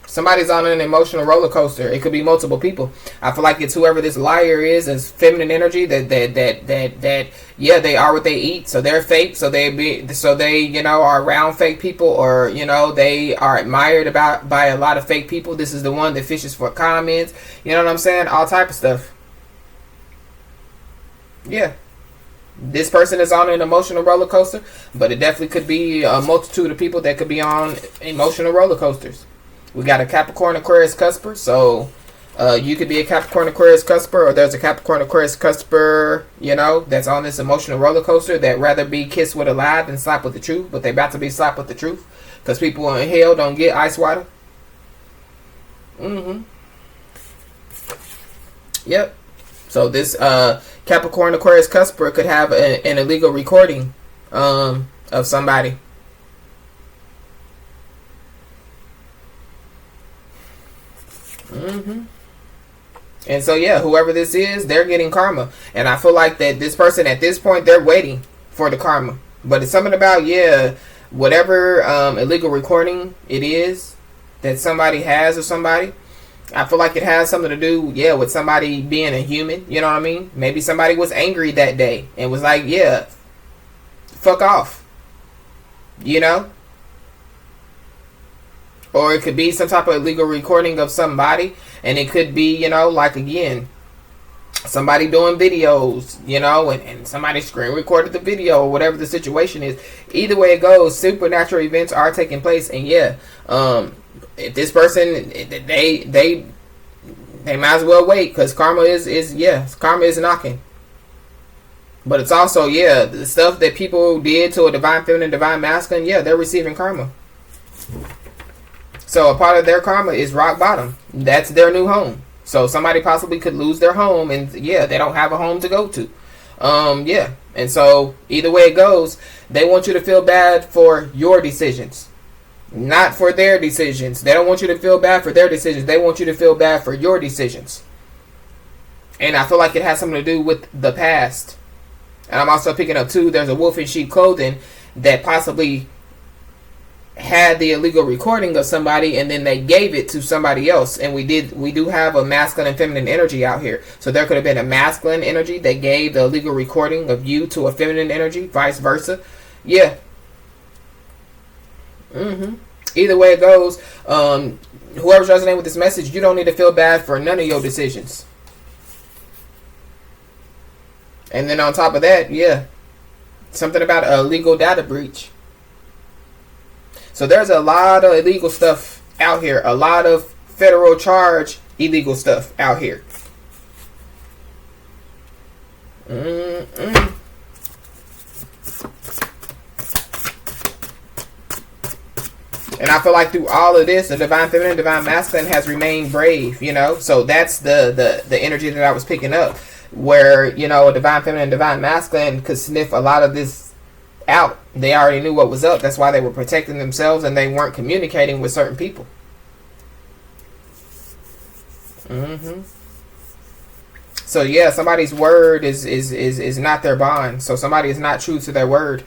Somebody's on an emotional roller coaster. It could be multiple people. I feel like it's whoever this liar is, as feminine energy. That yeah, they are what they eat. So they're fake. So they you know, are around fake people, or you know, they are admired by a lot of fake people. This is the one that fishes for comments. You know what I'm saying? All type of stuff. Yeah. This person is on an emotional roller coaster, but it definitely could be a multitude of people that could be on emotional roller coasters. We got a Capricorn Aquarius cusper, so you could be a Capricorn Aquarius cusper, or there's a Capricorn Aquarius cusper, you know, that's on this emotional roller coaster that rather be kissed with a lie than slapped with the truth, but they about to be slapped with the truth because people in hell don't get ice water. Yep. So this Capricorn Aquarius cusper could have an illegal recording of somebody. And so, yeah, whoever this is, they're getting karma. And I feel like that this person at this point, they're waiting for the karma. But it's something about, yeah, whatever illegal recording it is that somebody has of somebody, I feel like it has something to do, yeah, with somebody being a human. You know what I mean? Maybe somebody was angry that day and was like, yeah, fuck off. You know? Or it could be some type of illegal recording of somebody. And it could be, you know, like, again, somebody doing videos, you know, and somebody screen recorded the video or whatever the situation is. Either way it goes, supernatural events are taking place. And yeah, if this person, they might as well wait, because karma karma is knocking. But it's also, yeah, the stuff that people did to a divine feminine, divine masculine, yeah, they're receiving karma. So a part of their karma is rock bottom. That's their new home. So somebody possibly could lose their home, and yeah, they don't have a home to go to. Yeah. And so either way it goes, they want you to feel bad for your decisions, not for their decisions. They don't want you to feel bad for their decisions. They want you to feel bad for your decisions. And I feel like it has something to do with the past. And I'm also picking up too, there's a wolf in sheep clothing that possibly had the illegal recording of somebody, and then they gave it to somebody else. And we do have a masculine and feminine energy out here. So there could have been a masculine energy that gave the illegal recording of you to a feminine energy, vice versa. Yeah. Either way it goes, whoever's resonating with this message, you don't need to feel bad for none of your decisions. And then on top of that, yeah, something about a legal data breach. So there's a lot of illegal stuff out here. A lot of federal charge illegal stuff out here. And I feel like through all of this, the divine feminine, divine masculine has remained brave, you know. So that's the energy that I was picking up, where, you know, a divine feminine, divine masculine could sniff a lot of this out. They already knew what was up. That's why they were protecting themselves, and they weren't communicating with certain people. So yeah, somebody's word is not their bond. So somebody is not true to their word.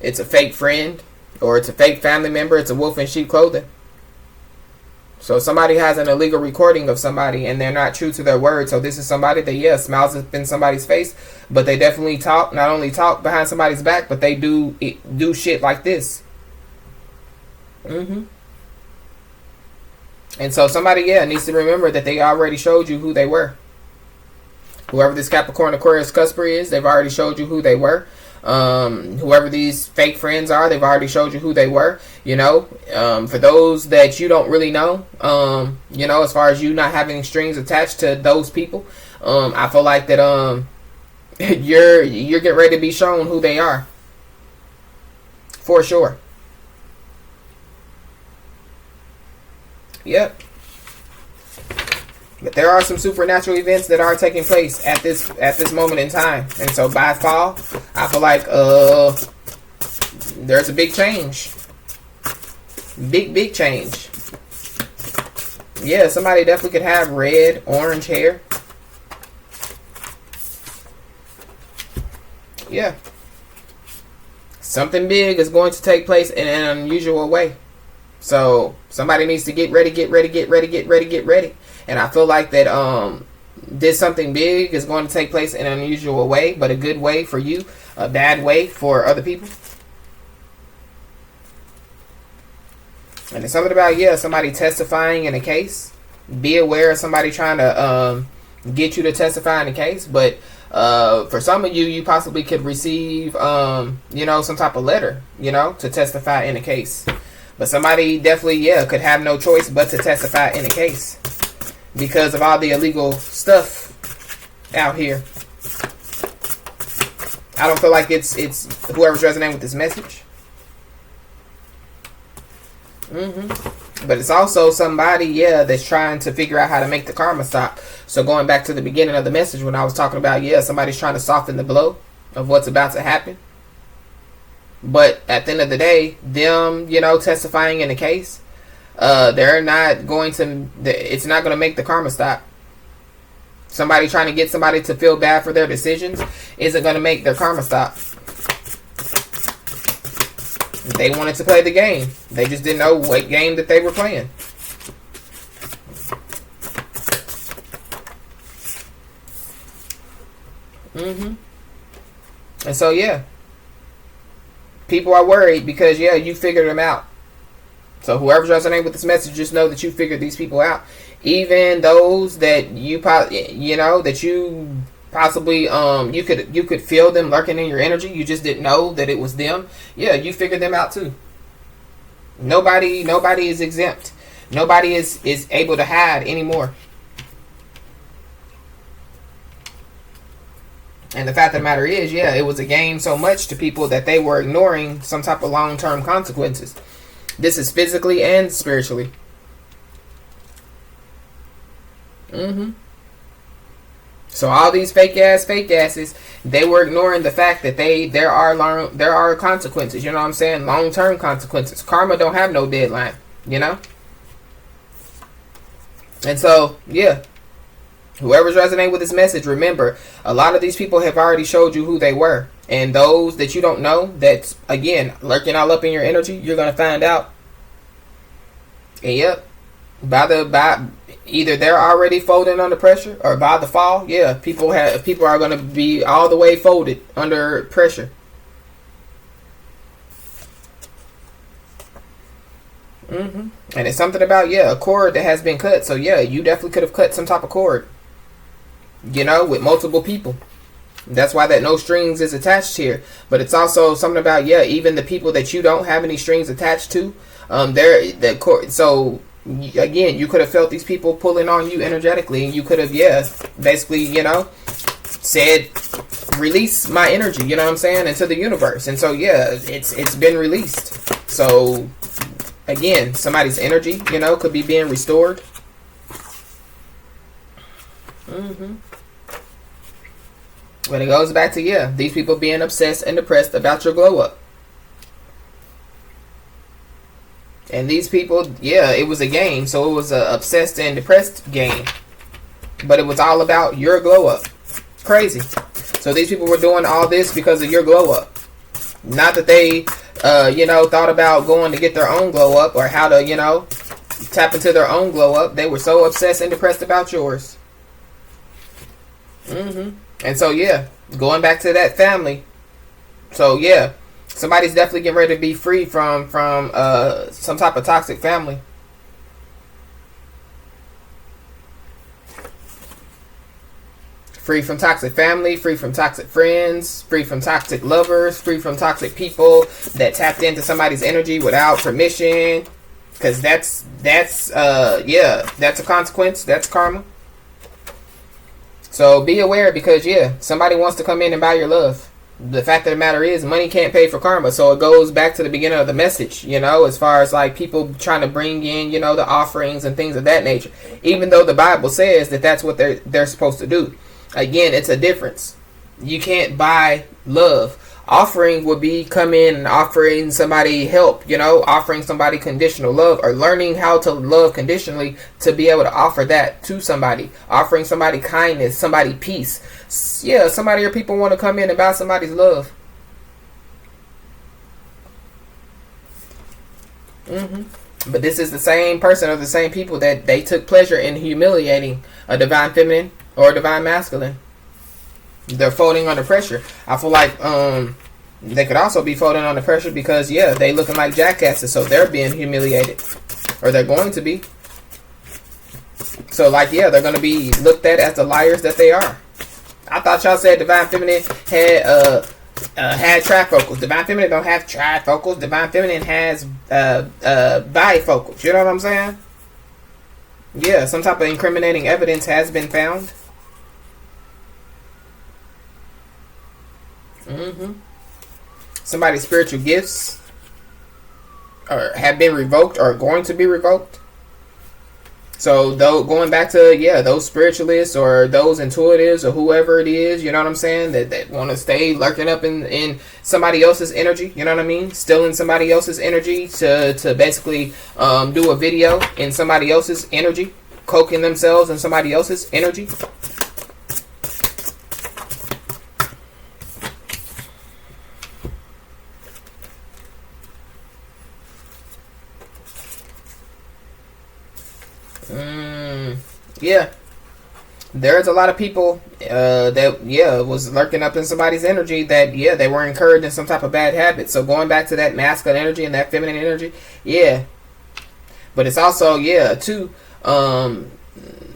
It's a fake friend, or it's a fake family member. It's a wolf in sheep clothing. So somebody has an illegal recording of somebody, and they're not true to their word. So this is somebody that, yeah, smiles up in somebody's face, but they definitely talk, not only talk behind somebody's back, but they do shit like this. And so somebody, yeah, needs to remember that they already showed you who they were. Whoever this Capricorn, Aquarius, Cusper is, they've already showed you who they were. Whoever these fake friends are, they've already showed you who they were. You know, for those that you don't really know, you know, as far as you not having strings attached to those people, I feel like that you're getting ready to be shown who they are, for sure. Yep. But there are some supernatural events that are taking place at this moment in time. And so by fall, I feel like there's a big change. Big change. Yeah, somebody definitely could have red, orange hair. Yeah. Something big is going to take place in an unusual way. So somebody needs to get ready. And I feel like that this something big is going to take place in an unusual way, but a good way for you, a bad way for other people. And it's something about, yeah, somebody testifying in a case. Be aware of somebody trying to get you to testify in a case. But for some of you, you possibly could receive, you know, some type of letter, you know, to testify in a case. But somebody definitely, yeah, could have no choice but to testify in a case because of all the illegal stuff out here. I don't feel like it's whoever's resonating with this message. But it's also somebody, yeah, that's trying to figure out how to make the karma stop. So going back to the beginning of the message when I was talking about, yeah, somebody's trying to soften the blow of what's about to happen. But at the end of the day, them, you know, testifying in the case, They're not going to. It's not going to make the karma stop. Somebody trying to get somebody to feel bad for their decisions isn't going to make their karma stop. They wanted to play the game. They just didn't know what game that they were playing. And so, yeah. People are worried because, yeah, you figured them out. So whoever's resonating with this message, just know that you figured these people out. Even those that you possibly you could feel them lurking in your energy. You just didn't know that it was them. Yeah, you figured them out too. Nobody is exempt. Nobody is able to hide anymore. And the fact of the matter is, yeah, it was a game so much to people that they were ignoring some type of long-term consequences. This is physically and spiritually. So all these fake asses, they were ignoring the fact that there are consequences. You know what I'm saying? Long-term consequences. Karma don't have no deadline. You know. And so, yeah. Whoever's resonating with this message, remember, a lot of these people have already showed you who they were. And those that you don't know, that's, again, lurking all up in your energy, you're going to find out. And yep, by either they're already folding under pressure, or by the fall, yeah, people are going to be all the way folded under pressure. And it's something about, yeah, a cord that has been cut. So, yeah, you definitely could have cut some type of cord. You know, with multiple people. That's why that no strings is attached here. But it's also something about, yeah, even the people that you don't have any strings attached to, so again, you could have felt these people pulling on you energetically, and you could have, yeah, basically, you know, said, release my energy, you know what I'm saying, into the universe. And so, yeah, it's been released. So again, somebody's energy, you know, could be being restored. But it goes back to, yeah, these people being obsessed and depressed about your glow up. And these people, yeah, it was a game. So it was a obsessed and depressed game. But it was all about your glow up. Crazy. So these people were doing all this because of your glow up. Not that they, thought about going to get their own glow up, or how to, tap into their own glow up. They were so obsessed and depressed about yours. And so, yeah, going back to that family. So, yeah, somebody's definitely getting ready to be free from some type of toxic family. Free from toxic family, free from toxic friends, free from toxic lovers, free from toxic people that tapped into somebody's energy without permission. Because that's a consequence. That's karma. So be aware, because, yeah, somebody wants to come in and buy your love. The fact of the matter is, money can't pay for karma. So it goes back to the beginning of the message, as far as like people trying to bring in, the offerings and things of that nature. Even though the Bible says that that's what they're supposed to do. Again, it's a difference. You can't buy love. Offering would be come in and offering somebody help, offering somebody conditional love, or learning how to love conditionally to be able to offer that to somebody. Offering somebody kindness, somebody peace. Yeah, somebody or people want to come in and buy somebody's love. But this is the same person or the same people that they took pleasure in humiliating a divine feminine or a divine masculine. They're folding under pressure. I feel like they could also be folding under pressure because, yeah, they looking like jackasses, so they're being humiliated, or they're going to be. So, like, yeah, they're going to be looked at as the liars that they are. I thought y'all said divine feminine had trifocals. Divine feminine don't have trifocals. Divine feminine has bifocals. You know what I'm saying? Yeah, some type of incriminating evidence has been found. Somebody's spiritual gifts have been revoked or are going to be revoked. So though, going back to, yeah, those spiritualists or those intuitives or whoever it is, you know what I'm saying, that want to stay lurking up in somebody else's energy, you know what I mean, stealing somebody else's energy to basically do a video in somebody else's energy, cloaking themselves in somebody else's energy. Yeah, there's a lot of people that, yeah, was lurking up in somebody's energy that, yeah, they were encouraged in some type of bad habit. So going back to that masculine energy and that feminine energy, yeah. But it's also, yeah, too,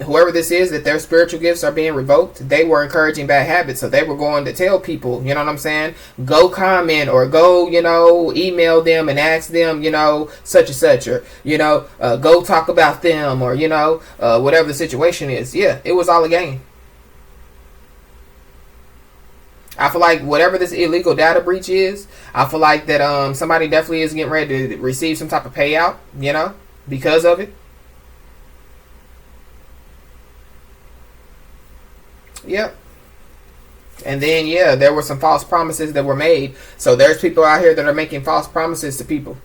whoever this is, that their spiritual gifts are being revoked, they were encouraging bad habits. So they were going to tell people, you know what I'm saying, go comment or go, you know, email them and ask them, you know, such and such, or, you know, go talk about them, or, you know, whatever the situation is. Yeah, it was all a game. I feel like whatever this illegal data breach is, I feel like that somebody definitely is getting ready to receive some type of payout, you know, because of it. Yep. And then, yeah, there were some false promises that were made. So there's people out here that are making false promises to people.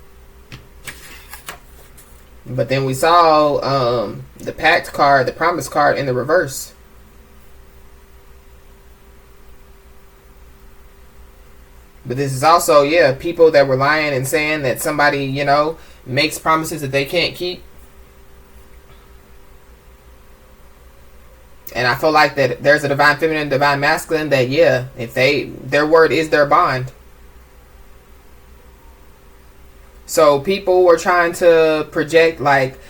But then we saw the pact card, the promise card in the reverse. But this is also, yeah, people that were lying and saying that somebody, you know, makes promises that they can't keep. And I feel like that there's a divine feminine, divine masculine that, yeah, if their word is their bond. So people were trying to project like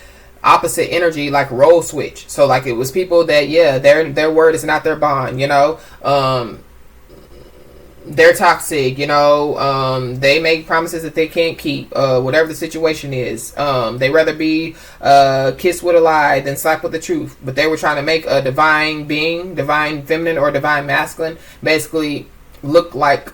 opposite energy, like role switch. So like it was people that, yeah, their word is not their bond, you know. They're toxic, you know. They make promises that they can't keep, whatever the situation is. They rather be kissed with a lie than slapped with the truth. But they were trying to make a divine being, divine feminine or divine masculine, basically look like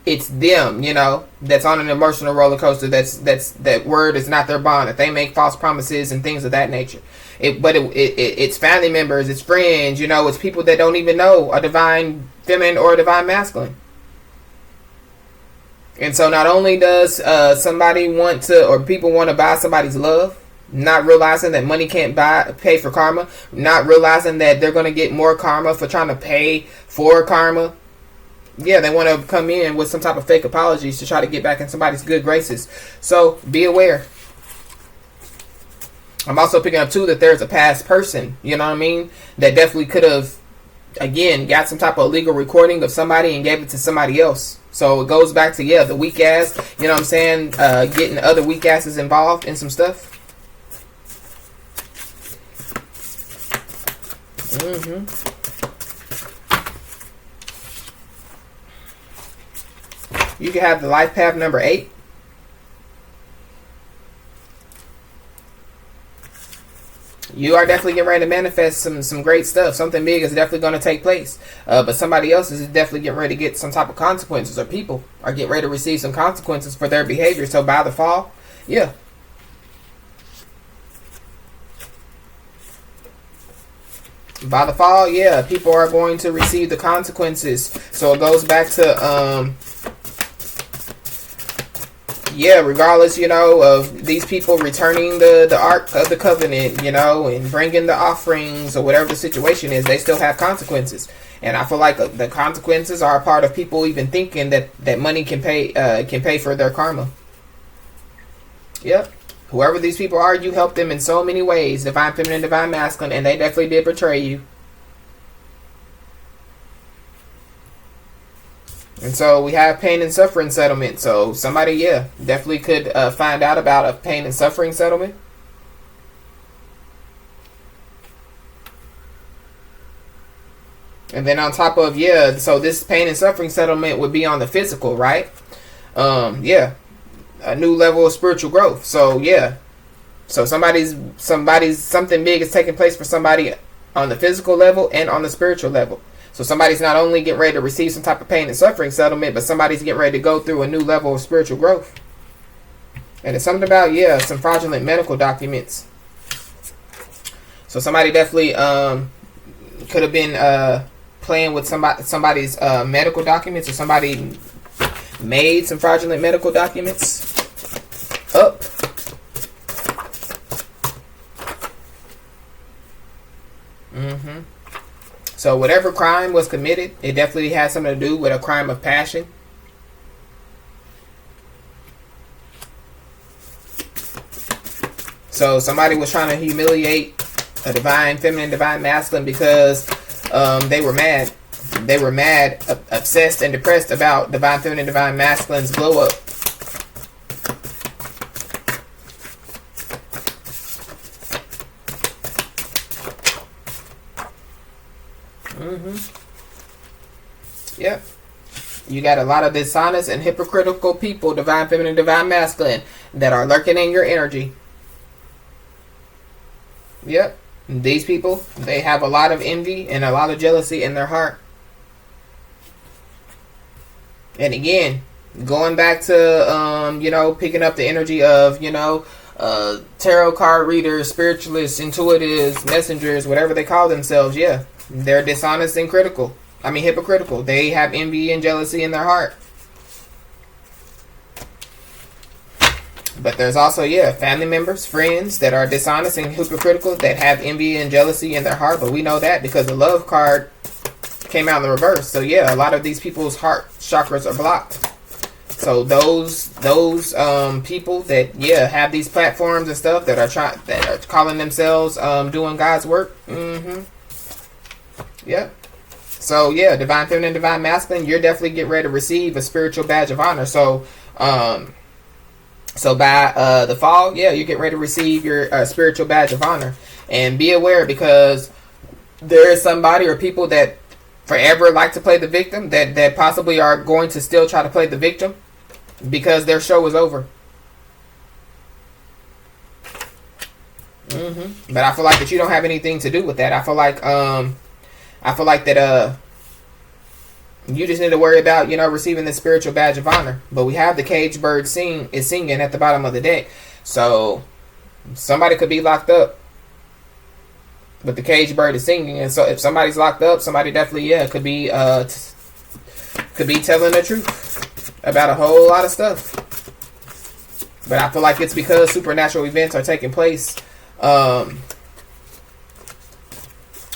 it's them, you know, that's on an emotional roller coaster. That word is not their bond. That they make false promises and things of that nature. It's family members, it's friends, you know, it's people that don't even know a divine feminine or a divine masculine. And so not only does somebody want to, or people want to buy somebody's love, not realizing that money can't pay for karma, not realizing that they're going to get more karma for trying to pay for karma. Yeah, they want to come in with some type of fake apologies to try to get back in somebody's good graces. So be aware. I'm also picking up too that there's a past person, you know what I mean, that definitely could have, again, got some type of illegal recording of somebody and gave it to somebody else. So it goes back to, yeah, the weak ass, you know what I'm saying, getting other weak asses involved in some stuff. You can have the life path number 8. You are definitely getting ready to manifest some great stuff. Something big is definitely going to take place. But somebody else is definitely getting ready to get some type of consequences, or people are getting ready to receive some consequences for their behavior. So by the fall, yeah. By the fall, yeah, people are going to receive the consequences. So it goes back to, yeah, regardless, you know, of these people returning the Ark of the Covenant, you know, and bringing the offerings or whatever the situation is, they still have consequences. And I feel like the consequences are a part of people even thinking that money can pay for their karma. Yep. Whoever these people are, you help them in so many ways, divine feminine, divine masculine, and they definitely did betray you. And so we have pain and suffering settlement. So somebody, yeah, definitely could find out about a pain and suffering settlement. And then on top of, yeah, so this pain and suffering settlement would be on the physical, right? Yeah, a new level of spiritual growth. So yeah, so something big is taking place for somebody on the physical level and on the spiritual level. So somebody's not only getting ready to receive some type of pain and suffering settlement, but somebody's getting ready to go through a new level of spiritual growth. And it's something about, yeah, some fraudulent medical documents. So somebody definitely could have been playing with somebody's medical documents, or somebody made some fraudulent medical documents up. So whatever crime was committed, it definitely has something to do with a crime of passion. So somebody was trying to humiliate a divine feminine, divine masculine, because they were mad. They were mad, obsessed, and depressed about divine feminine, divine masculine's glow up. Yep. You got a lot of dishonest and hypocritical people, divine feminine, divine masculine, that are lurking in your energy. Yep. These people, they have a lot of envy and a lot of jealousy in their heart. And again, going back to, picking up the energy of, tarot card readers, spiritualists, intuitives, messengers, whatever they call themselves, yeah. They're dishonest and hypocritical. They have envy and jealousy in their heart. But there's also, family members, friends that are dishonest and hypocritical, that have envy and jealousy in their heart. But we know that because the love card came out in the reverse. So a lot of these people's heart chakras are blocked. So those people that have these platforms and stuff that are calling themselves doing God's work. Yep. So divine feminine, divine masculine, you're definitely getting ready to receive a spiritual badge of honor. So by the fall, you get ready to receive your spiritual badge of honor. And be aware, because there is somebody or people that forever like to play the victim, that possibly are going to still try to play the victim because their show is over. But I feel like that you don't have anything to do with that. I feel like that you just need to worry about, receiving the spiritual badge of honor. But we have the caged bird singing at the bottom of the deck. So somebody could be locked up, but the caged bird is singing. And so if somebody's locked up, somebody definitely, could be telling the truth about a whole lot of stuff. But I feel like it's because supernatural events are taking place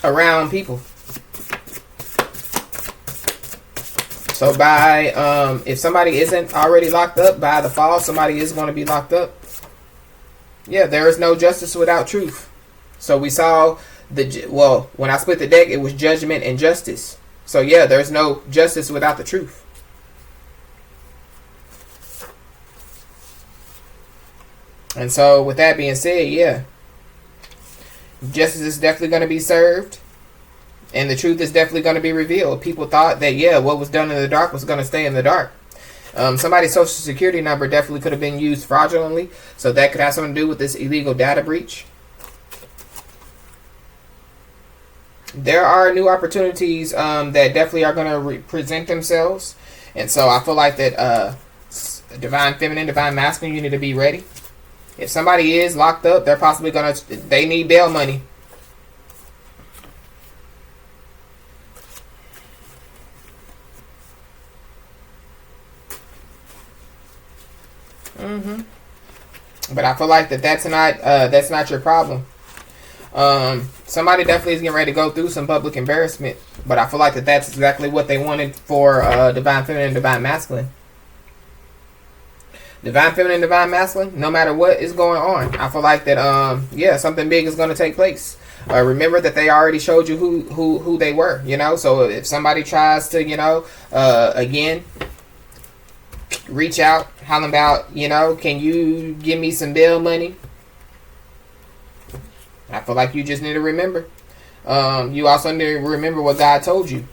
around people. So if somebody isn't already locked up, by the fall, somebody is going to be locked up. There is no justice without truth. So we saw when I split the deck, it was judgment and justice. So there's no justice without the truth. And so with that being said, justice is definitely going to be served. And the truth is definitely going to be revealed. People thought that, what was done in the dark was going to stay in the dark. Somebody's social security number definitely could have been used fraudulently. So that could have something to do with this illegal data breach. There are new opportunities that definitely are going to present themselves. And so I feel like that divine feminine, divine masculine, you need to be ready. If somebody is locked up, they're possibly they need bail money. But I feel like that's not your problem. Somebody definitely is getting ready to go through some public embarrassment, but I feel like that's exactly what they wanted for divine feminine and divine masculine. Divine feminine and divine masculine, no matter what is going on, I feel like that something big is going to take place. Remember that they already showed you who they were, so if somebody tries to again reach out, holler about, can you give me some bail money? I feel like you just need to remember. You also need to remember what God told you.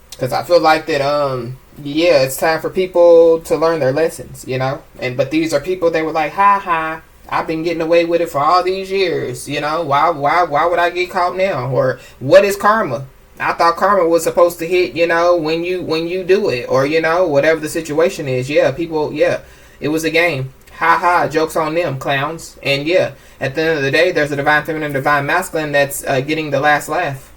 Because I feel like that, it's time for people to learn their lessons, but these are people that were like, ha, I've been getting away with it for all these years, why would I get caught now? Or what is karma? I thought karma was supposed to hit, when you do it, or, whatever the situation is. People, It was a game. Ha ha, joke's on them, clowns. And yeah, at the end of the day, there's a divine feminine and divine masculine that's getting the last laugh.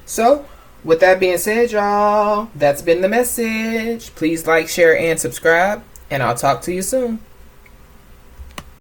So, with that being said, y'all, that's been the message. Please like, share, and subscribe, and I'll talk to you soon.